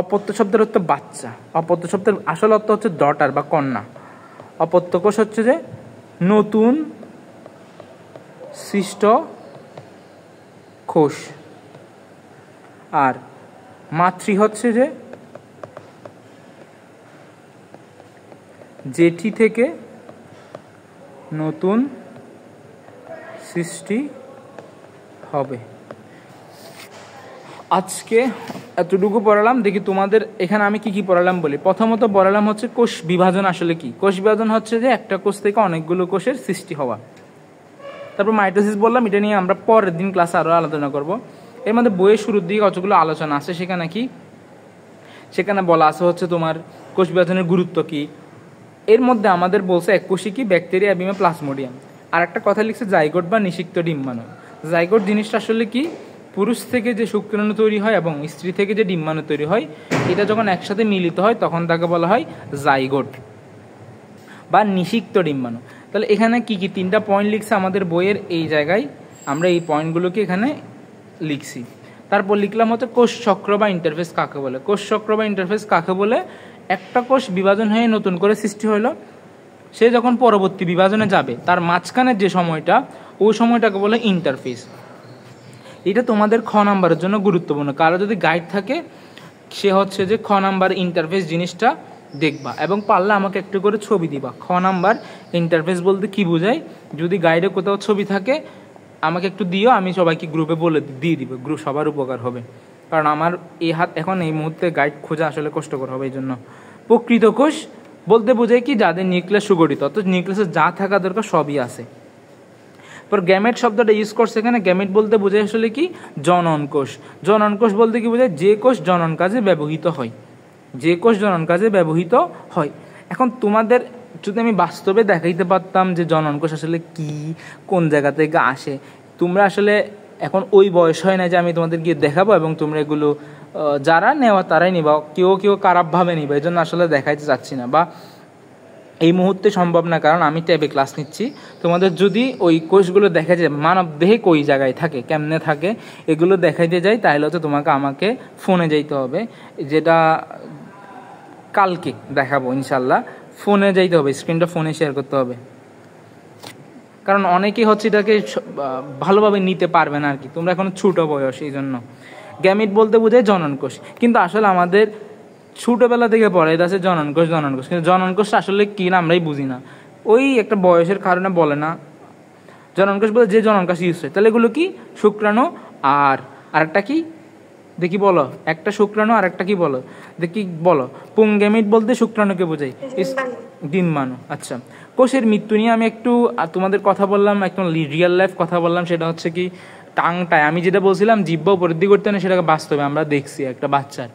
অপত্য শব্দের অর্থ বাচ্চা। অপত্য শব্দের আসল অর্থ হচ্ছে ডটার বা কন্যা। অপত্য কোষ হচ্ছে যে নতুন সৃষ্ট কোষ, আর মাতৃ হচ্ছে যে যেটি থেকে নতুন সৃষ্টি হবে। আজকে এতটুকু পড়ালাম। দেখি তোমাদের এখানে আমি কি কি পড়ালাম বলি। প্রথমত পড়ালাম হচ্ছে কোষ বিভাজন আসলে কি। কোষ বিভাজন হচ্ছে যে একটা কোষ থেকে অনেকগুলো কোষের সৃষ্টি হওয়া। তারপর মাইটোসিস বললাম, এটা নিয়ে আমরা পরের দিন ক্লাসে আরও আলোচনা করব। এর মধ্যে বইয়ের শুরুর দিকে কতগুলো আলোচনা আছে, সেখানে কি, সেখানে বলা আছে হচ্ছে তোমার কোষ বিভাজনের গুরুত্ব কি। এর মধ্যে আমাদের বলছে এককোষী কি, ব্যাকটেরিয়া, অ্যাবিমা, প্লাজমোডিয়াম। আর একটা কথা লিখছে জাইগোট বা নিষিক্ত ডিম্বাণু। জাইগোট জিনিসটা আসলে কি, পুরুষ থেকে যে শুক্রাণু তৈরি হয় এবং স্ত্রী থেকে যে ডিম্বাণু তৈরি হয়, এটা যখন একসাথে মিলিত হয় তখন তাকে বলা হয় জাইগোট বা নিষিক্ত ডিম্বাণু। তাহলে এখানে কি কি 3টা পয়েন্ট লিখছে আমাদের বইয়ের এই জায়গায়, আমরা এই পয়েন্টগুলোকে এখানে লিখছি। তারপর লিখলাম হচ্ছে কোষ চক্র বা ইন্টারফেস কাকে বলে। কোষ চক্র বা ইন্টারফেস কাকে বলে, একটা কোষ বিভাজন হয়ে নতুন করে সৃষ্টি হলো, সে যখন পরবর্তী বিভাজনে যাবে তার মাঝখানের যে সময়টা, ওই সময়টাকে বলে ইন্টারফেস। এটা তোমাদের খ নাম্বারের জন্য গুরুত্বপূর্ণ। কারো যদি গাইড থাকে সে হচ্ছে যে খ নাম্বার ইন্টারফেস জিনিসটা দেখবা এবং পারলে আমাকে একটু করে ছবি দিবা। খ নাম্বার ইন্টারফেস বলতে কি বোঝায়, যদি গাইডে কোথাও ছবি থাকে আমাকে একটু দিও, আমি সবাইকে গ্রুপে বলে দিয়ে দিব, গ্রুপ সবার উপকার হবে। কারণ আমার এই হাত এখন এই মুহূর্তে গাইড খোঁজা আসলে কষ্টকর হবে। এই জন্য প্রকৃত কোষ বলতে বোঝায় কি, যাদের নিউক্লিয়াস সুগঠিত, অর্থাৎ নিউক্লিয়াসে যা থাকা দরকার সবই আছে। পর গ্যামেট শব্দটা ইউজ করছে এখানে। গ্যামেট বলতে বোঝায় আসলে কি, জনন কোষ। জনন কোষ বলতে কি বোঝায়, যে কোষ জনন কাজে ব্যবহৃত হয়, যে কোষ জনন কাজে ব্যবহৃত হয়। এখন তোমাদের যদি আমি বাস্তবে দেখাইতে পারতাম যে জনন কোষ আসলে কি, কোন জায়গা থেকে আসে, তোমরা আসলে এখন ওই বয়স হয় না যে আমি তোমাদের গিয়ে দেখাবো এবং তোমরা এগুলো যারা নেওয়া তারাই নিবা, কেউ কেউ খারাপভাবে নিবা, এই জন্য আসলে দেখাইতে চাচ্ছি না বা এই মুহূর্তে সম্ভব না, কারণ আমি ট্যাবে ক্লাস নিচ্ছি। তোমাদের যদি ওই কোষগুলো দেখা যায় মানব দেহে কই জায়গায় থাকে, কেমনে থাকে, এগুলো দেখাইতে যাই, তাহলে হচ্ছে তোমাকে আমাকে ফোনে যাইতে হবে, যেটা কালকে দেখাবো ইনশাল্লাহ। ফোনে যাইতে হবে, স্ক্রিনটা ফোনে শেয়ার করতে হবে, কারণ অনেকেই হচ্ছে এটাকে ভালোভাবে নিতে পারবে না আর কি, তোমরা এখন ছোটো বয়স, এই জন্য। গ্যামিট বলতে বোঝায় জনন কোষ, কিন্তু আসলে আমাদের ছোটোবেলা থেকে পড়াই আছে জনন কোষ জনন কোষ, কিন্তু জনন কোষ আসলে কী না আমরাই বুঝি না, ওই একটা বয়সের কারণে বলে না। জনন কোষ বলে যে জনন কোষ ইউজ হয়। তাহলে এগুলো কি, শুক্রাণু আর আরেকটা কি দেখি বলো, একটা শুক্রাণু আর একটা কি বলো দেখি বলো। পুংগ্যামিট বলতে শুক্রাণুকে বোঝাই, ডিম্বাণু। আচ্ছা, কোষের মৃত্যু নিয়ে আমি একটু তোমাদের কথা বললাম, একদম রিয়েল লাইফ কথা বললাম। সেটা হচ্ছে কি, টাংটায় আমি যেটা বলছিলাম জিহ্বা উপরের দিকে করতে না, সেটাকে বাস্তবে আমরা দেখছি একটা বাচ্চার।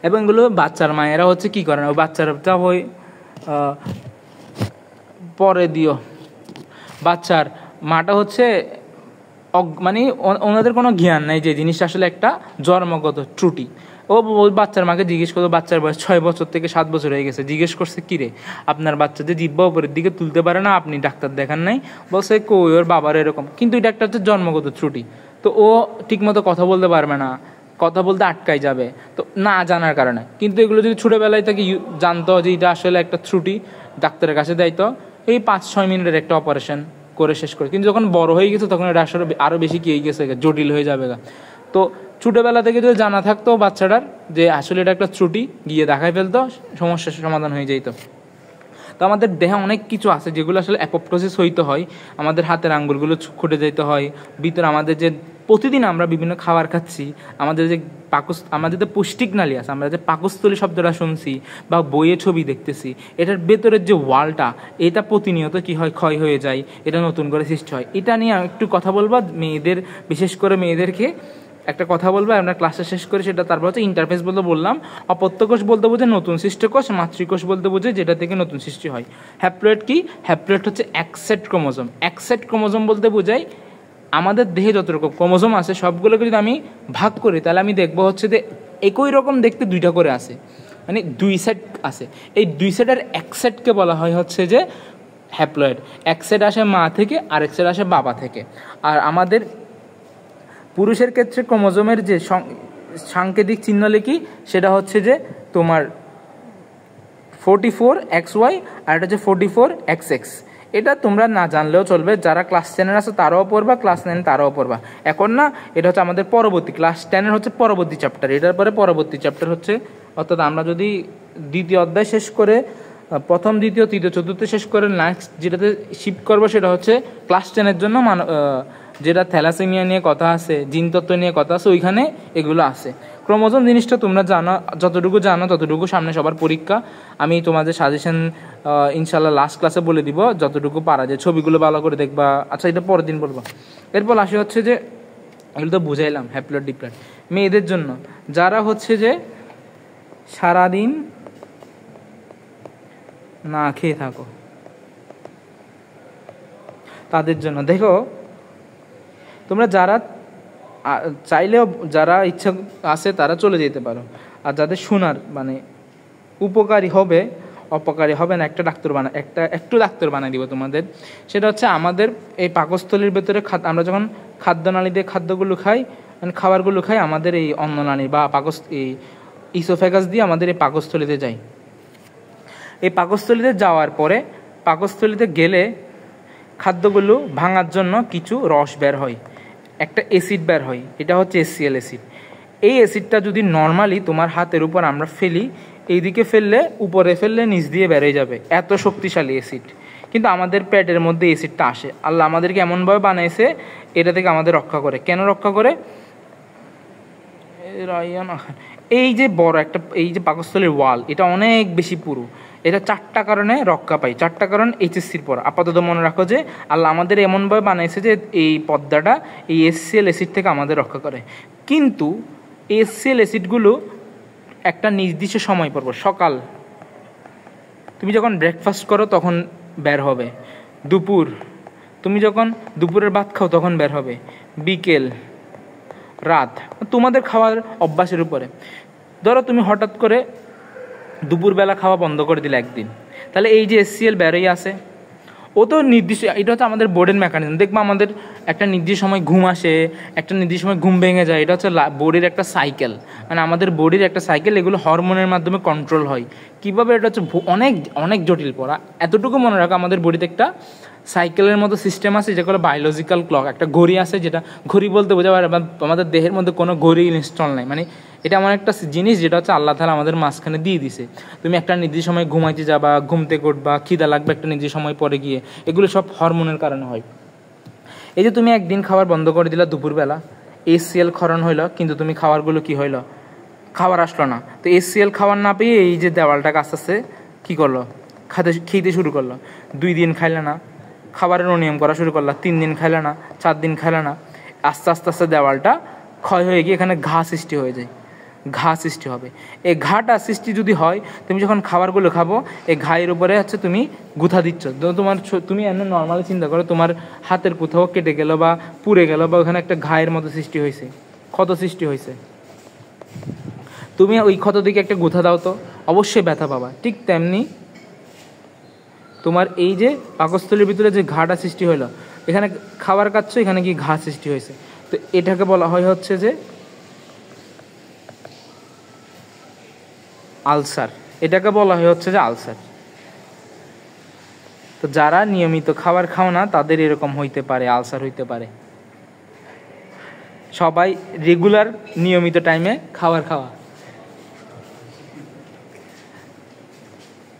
এবং এগুলো বাচ্চার মায়েরা হচ্ছে কি করে না, বাচ্চাটা ওই পরে দিও, বাচ্চার মাটা হচ্ছে মানে ওনাদের কোনো জ্ঞান নাই যে জিনিসটা আসলে একটা জন্মগত ত্রুটি। ও বাচ্চার মাকে জিজ্ঞেস করতো, বাচ্চার বয়স 6 বছর থেকে 7 বছর হয়ে গেছে, জিজ্ঞেস করছে কিরে আপনার বাচ্চা যে জিহ্বা উপরের দিকে তুলতে পারে না, আপনি ডাক্তার দেখান নাই? বলছে কই ওর বাবার এরকম, কিন্তু এটা একটা হচ্ছে জন্মগত ত্রুটি। তো ও ঠিকমতো কথা বলতে পারবে না, কথা বলতে আটকাই যাবে, তো না জানার কারণে। কিন্তু এগুলো যদি ছোটোবেলায় তাকে জানতো যে এটা আসলে একটা ত্রুটি, ডাক্তারের কাছে যাইতো, এই 5-6 মিনিটের একটা অপারেশন করে শেষ করে। কিন্তু যখন বড় হয়ে গেছে তখন এটা আসলে আরও বেশি কি হয়ে গেছে, জটিল হয়ে যাবে। তো ছোটোবেলা থেকে যদি জানা থাকতো বাচ্চাটার যে আসলে এটা একটা ত্রুটি, গিয়ে দেখাই ফেলতো, সমস্যার সমাধান হয়ে যেত। তো আমাদের দেহে অনেক কিছু আছে যেগুলো আসলে অ্যাপোপ্টোসিস হইতে হয়, আমাদের হাতের আঙ্গুলগুলো খুঁটে যেতে হয় ভিতরে। আমাদের যে প্রতিদিন আমরা বিভিন্ন খাবার খাচ্ছি, আমাদের যে আমাদের যে পুষ্টিক নালী আছে, আমরা যে পাকস্থলী শব্দটা শুনছি বা বইয়ে ছবি দেখতেছি, এটার ভেতরের যে ওয়ালটা, এটা প্রতিনিয়ত কি হয়, ক্ষয় হয়ে যায়, এটা নতুন করে সৃষ্টি হয়। এটা নিয়ে একটু কথা বলবো মেয়েদের, বিশেষ করে মেয়েদেরকে একটা কথা বলবো আমরা ক্লাসে শেষ করে। সেটা তারপর হচ্ছে ইন্টারফেস বলতে বললাম। অপত্য কোষ বলতে বোঝে নতুন সৃষ্ট কোষ, মাতৃকোষ বলতে বোঝে যেটা থেকে নতুন সৃষ্টি হয়। হ্যাপ্লয়েড কি, হ্যাপ্লয়েড হচ্ছে একসেট ক্রোমোজোম। একসেট ক্রোমোজোম বলতে বোঝায় আমাদের দেহে যত রকম ক্রোমোজোম আছে সবগুলোকে যদি আমি ভাগ করি, তাহলে আমি দেখবো হচ্ছে যে একই রকম দেখতে 2টা করে আছে, মানে 2 সেট আছে। এই 2 সেটের এক সেটকে বলা হয় হচ্ছে যে হ্যাপ্লয়েড, এক সেট আসে মা থেকে আরেক সেট আসে বাবা থেকে। আর আমাদের পুরুষের ক্ষেত্রে ক্রোমোজোমের যে সাংকেতিক চিহ্ন লিখি সেটা হচ্ছে যে তোমার 44XY আর এটা হচ্ছে 44XX। এটা তোমরা না জানলেও চলবে, যারা ক্লাস 10 আছে তারাও পড়বা, ক্লাস 9 তারাও পড়বা। এখন না, এটা হচ্ছে আমাদের পরবর্তী ক্লাস 10 হচ্ছে পরবর্তী চ্যাপ্টার, এটার পরে পরবর্তী চ্যাপ্টার হচ্ছে, অর্থাৎ আমরা যদি দ্বিতীয় অধ্যায় শেষ করে প্রথম দ্বিতীয় তৃতীয় চতুর্থ শেষ করে নেক্সট যেটাতে শিফট করবো সেটা হচ্ছে ক্লাস 10 জন্য যেটা থ্যালাসেমিয়া নিয়ে কথা আছে, জিনতত্ত্ব নিয়ে কথা আছে, ওইখানে এগুলো আছে। ক্রোমোজোম জিনিসটা তোমরা জানো, যতটুকু জানো ততটুকু, সামনে সবার পরীক্ষা, আমি তোমাদের সাজেশন ইনশাল্লাহ লাস্ট ক্লাসে বলে দিব যতটুকু পারা যায়। ছবিগুলো ভালো করে দেখবা, আচ্ছা এটা পরের দিন বলবা। এরপর আসে হচ্ছে যে, এগুলো তো বুঝাইলাম হ্যাপ্লয়েড ডিপ্লয়েড। মেয়েদের জন্য যারা হচ্ছে যে সারাদিন না খেয়ে থাকো তাদের জন্য দেখো, তোমরা যারা চাইলেও, যারা ইচ্ছা আছে তারা চলে যেতে পারো, আর যাদের শোনার মানে উপকারী হবে, অপকারী হবে না, একটু ডাক্তার বানিয়ে দিব তোমাদের। সেটা হচ্ছে আমাদের এই পাকস্থলীর ভেতরে আমরা যখন খাদ্যনালী দিয়ে খাদ্যগুলো খাই, মানে খাবারগুলো খাই, আমাদের এই অন্ননালী বা এই ইসোফেগাস দিয়ে আমাদের এই পাকস্থলীতে যাই। এই পাকস্থলীতে যাওয়ার পরে, পাকস্থলীতে গেলে খাদ্যগুলো ভাঙার জন্য কিছু রস বের হয়, একটা অ্যাসিড বের হয়, এটা হচ্ছে HCl অ্যাসিড। এই অ্যাসিডটা যদি নর্মালি তোমার হাতের উপর আমরা ফেলি, এইদিকে ফেললে, উপরে ফেললে নিচ দিয়ে বেরিয়ে যাবে, এত শক্তিশালী অ্যাসিড। কিন্তু আমাদের পেটের মধ্যে অ্যাসিডটা আসে, আল্লাহ আমাদেরকে এমনভাবে বানাইছে এটা থেকে আমাদের রক্ষা করে। কেন রক্ষা করে? এই যে বড় একটা, এই যে পাকস্থলীর ওয়াল, এটা অনেক বেশি পুরু, এটা 4টা কারণে রক্ষা পাই। 4টা কারণ HSCর পর আপাতত মনে রাখো যে আল্লাহ আমাদের এমনভাবে বানাইছে যে এই পর্দাটা এই HCl অ্যাসিড থেকে আমাদের রক্ষা করে। কিন্তু HCl অ্যাসিডগুলো একটা নির্দিষ্ট সময় পর, সকাল তুমি যখন ব্রেকফাস্ট করো তখন বের হবে, দুপুর তুমি যখন দুপুরের ভাত খাও তখন বের হবে, বিকেল, রাত, তোমাদের খাওয়ার অভ্যাসের উপরে। ধরো তুমি হঠাৎ করে দুপুরবেলা খাওয়া বন্ধ করে দিলে একদিন, তাহলে এই যে HCl বেরোই আসে, ও তো নির্দিষ্ট, এটা হচ্ছে আমাদের বোর্ডের মেকানিজম। দেখবো আমাদের একটা নির্দিষ্ট সময় ঘুম আসে, একটা নির্দিষ্ট সময় ঘুম ভেঙে যায়, এটা হচ্ছে বডির একটা সাইকেল, মানে আমাদের বডির একটা সাইকেল। এগুলো হরমোনের মাধ্যমে কন্ট্রোল হয়। কীভাবে? এটা হচ্ছে অনেক অনেক জটিল পড়া। এতটুকু মনে রাখো, আমাদের বডিতে একটা সাইকেলের মতো সিস্টেম আছে, যেগুলো বায়োলজিক্যাল ক্লক, একটা ঘড়ি আছে, যেটা ঘড়ি বলতে বোঝা পারে, আমাদের দেহের মধ্যে কোনো ঘড়ি ইনস্টল নাই, মানে এটা এমন একটা জিনিস যেটা হচ্ছে আল্লাহ তাআলা আমাদের মাঝখানে দিয়ে দিছে। তুমি একটা নির্দিষ্ট সময় ঘুমাইতে যাবা, ঘুম থেকে উঠবা, খিদা লাগবে একটা নির্দিষ্ট সময় পরে গিয়ে, এগুলো সব হরমোনের কারণে হয়। এই যে তুমি একদিন খাবার বন্ধ করে দিলা দুপুরবেলা, HCl ক্ষরণ হইলো, কিন্তু তুমি খাবারগুলো কি হইলো, খাবার আসলো না। তো HCl খাবার না পেয়ে এই যে দেওয়ালটাকে আস্তে আস্তে কী করলো, খেতে শুরু করলো। 2 দিন খাইলে না, খাবারের অনিয়ম করা শুরু করলা, 3 দিন খাইলে না, 4 দিন খাইলে না, আস্তে আস্তে আস্তে দেওয়ালটা ক্ষয় হয়ে গিয়ে এখানে ঘা সৃষ্টি হয়ে যায়, ঘা সৃষ্টি হবে। এই ঘাটা সৃষ্টি যদি হয়, তুমি যখন খাবারগুলো খাবো, এই ঘায়ের উপরে হচ্ছে তুমি গুঁথা দিচ্ছ। তুমি এমন নর্মালি চিন্তা করো, তোমার হাতের কোথাও কেটে গেল বা পুড়ে গেল, বা ওখানে একটা ঘায়ের মতো সৃষ্টি হয়েছে, ক্ষত সৃষ্টি হয়েছে, তুমি ওই ক্ষত দিকে একটা গুঁথা দাও তো অবশ্যই ব্যথা পাবা। ঠিক তেমনি তোমার এই যে পাকস্থলীর ভিতরে যে ঘাটা সৃষ্টি হলো, এখানে খাবার খাচ্ছ, এখানে কি ঘা সৃষ্টি হয়েছে, তো এটাকে বলা হয় হচ্ছে যে আলসার। এটাকে বলা হয় হচ্ছে যে আলসার। তো যারা নিয়মিত খাবার খাও না তাদের এরকম হইতে পারে, আলসার হইতে পারে। সবাই রেগুলার নিয়মিত টাইমে খাবার খাওয়া,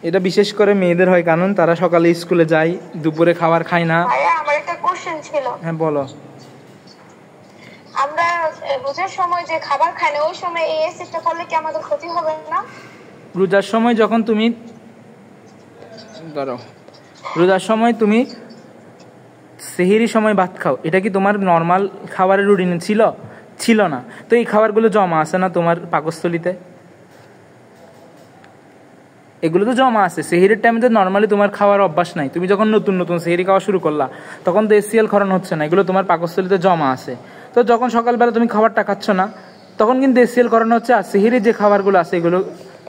এটা বিশেষ করে মেয়েদের হয়, কারণ তারা সকালে স্কুলে যায়, দুপুরে খাবার খায় না। আমার একটা কোশ্চেন ছিল। হ্যাঁ বলো। আমরা রোজার সময় যে খাবার খাই না, ওই সময় এই অ্যাসিডটা করলে কি আমাদের ক্ষতি হবে না? রোজার সময় যখন তুমি ধরো, রোজার সময় তুমি সেহরির সময় ভাত খাও, এটা কি তোমার নর্মাল খাবারের রুটিনে ছিল না? তো এই খাবারগুলো জমা আছে না তোমার পাকস্থলীতে, এগুলো তো জমা আছে। সেহরির টাইমে তো নর্মালি তোমার খাওয়ার অভ্যাস নাই, তুমি যখন নতুন নতুন সেহরি খাওয়া শুরু করলা তখন তো HCl ক্ষরণ হচ্ছে না, এগুলো তোমার পাকস্থলীতে জমা আছে। তো যখন সকালবেলা তুমি খাবারটা খাচ্ছ না, তখন কিন্তু HCl ক্ষরণ হচ্ছে, আর সেহরির যে খাবারগুলো আছে এগুলো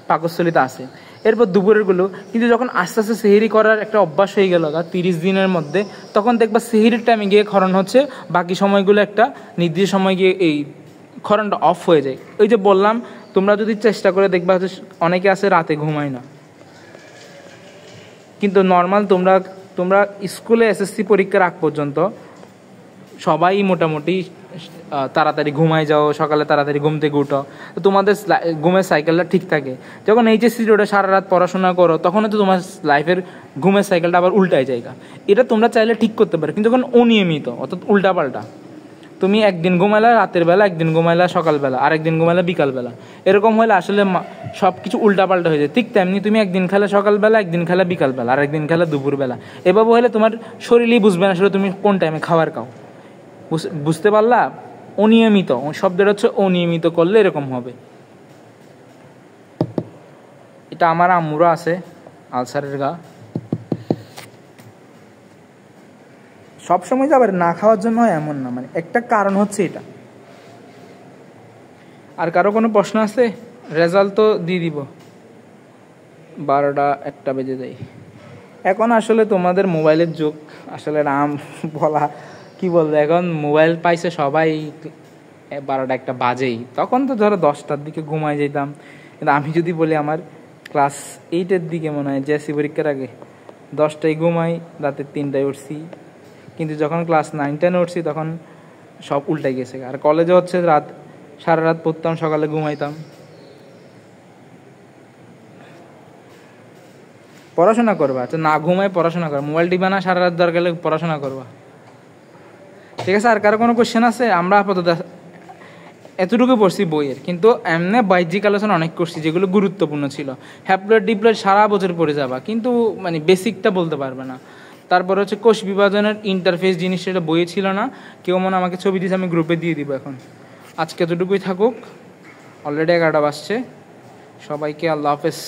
পাকস্থলীতে আছে। এরপর দুপুরেরগুলো। কিন্তু যখন আস্তে আস্তে সেহরি করার একটা অভ্যাস হয়ে গেল 30 দিনের মধ্যে, তখন দেখবা সেহরির টাইমে গিয়ে ক্ষরণ হচ্ছে, বাকি সময়গুলো একটা নির্দিষ্ট সময় গিয়ে এই ক্ষরণটা অফ হয়ে যায়। ওই যে বললাম, তোমরা যদি চেষ্টা করে দেখবা হচ্ছে অনেকে আছে রাতে ঘুমায় না, কিন্তু নর্মাল তোমরা স্কুলে এসএসসি পরীক্ষার আগ পর্যন্ত সবাই মোটামুটি তাড়াতাড়ি ঘুমায় যাও, সকালে তাড়াতাড়ি ঘুম থেকে উঠো, তো তোমাদের ঘুমের সাইকেলটা ঠিক থাকে। যখন এইচএসসি রোডে সারা রাত পড়াশোনা করো, তখন তো তোমার লাইফের ঘুমের সাইকেলটা আবার উল্টায় জায়গা। এটা তোমরা চাইলে ঠিক করতে পারো, কিন্তু যখন অনিয়মিত অর্থাৎ উল্টাপাল্টা, তুমি একদিন ঘুমাইলা রাতের বেলা, একদিন ঘুমাইলা সকালবেলা, আরেকদিন ঘুমাইলা বিকালবেলা, এরকম হলে আসলে সব কিছু উল্টাপাল্টা হয়ে যায়। ঠিক তেমনি তুমি একদিন খেলা সকালবেলা, একদিন খেলা বিকালবেলা, আরেকদিন খেলা দুপুরবেলা, এভাবে হলে তোমার শরীরই বুঝবে না আসলে তুমি কোন টাইমে খাবার খাও। বুঝতে পারলা? অনিয়মিত শব্দটা হচ্ছে অনিয়মিত করলে এরকম হবে। এটা আমার আম্মুরও আছে আলসারের গা। সবসময় যাবার না খাওয়ার জন্য এমন না, মানে একটা কারণ হচ্ছে এটা। আর কারো কোনো প্রশ্ন আছে? রেজাল্ট তো দিয়ে দিব, 12টা 1টা বেজে যায়। এখন আসলে তোমাদের মোবাইলের যুগ, আসলে নাম বলা কি বলবো, এখন মোবাইল পাইছে সবাই, 12টা 1টা বাজেই। তখন তো ধরো 10টার দিকে ঘুমায় যেতাম, কিন্তু আমি যদি বলি আমার ক্লাস 8-এর দিকে মনে হয় জেএসসি পরীক্ষার আগে 10টায় ঘুমাই, রাতে 3টায় উঠছি। কিন্তু যখন ক্লাস 9-10 উঠছি তখন সব উল্টাই গেছে। আর কলেজে হচ্ছে সারা রাত পড়তাম, সকালে ঘুমাইতাম। পড়াশোনা করবা, আচ্ছা না ঘুমায় পড়াশোনা করবা, মোবাইল টিপা না, সারা রাত দরকার হলে পড়াশোনা করবা। ঠিক আছে? আর কারো কোনো কোশ্চেন আছে? আমরা আপাতত এতটুকু পড়ছি বইয়ের, কিন্তু এমনি বাহ্যিক আলোচনা অনেক করছি যেগুলো গুরুত্বপূর্ণ ছিল। হ্যাপ্লয়েড ডিপ্লয়েড সারা বছর পড়ে যাবা, কিন্তু মানে বেসিকটা বলতে পারবে না। তারপর হচ্ছে কোষ বিভাজনের ইন্টারফেস জিনিসটা, এটা বইয়ে ছিল না। কেউ মনে আমাকে ছবি দিয়েছে, আমি গ্রুপে দিয়ে দিব। এখন আজকে এতটুকুই থাকুক, অলরেডি 11টা বাজছে। সবাইকে আল্লাহ হাফেজ।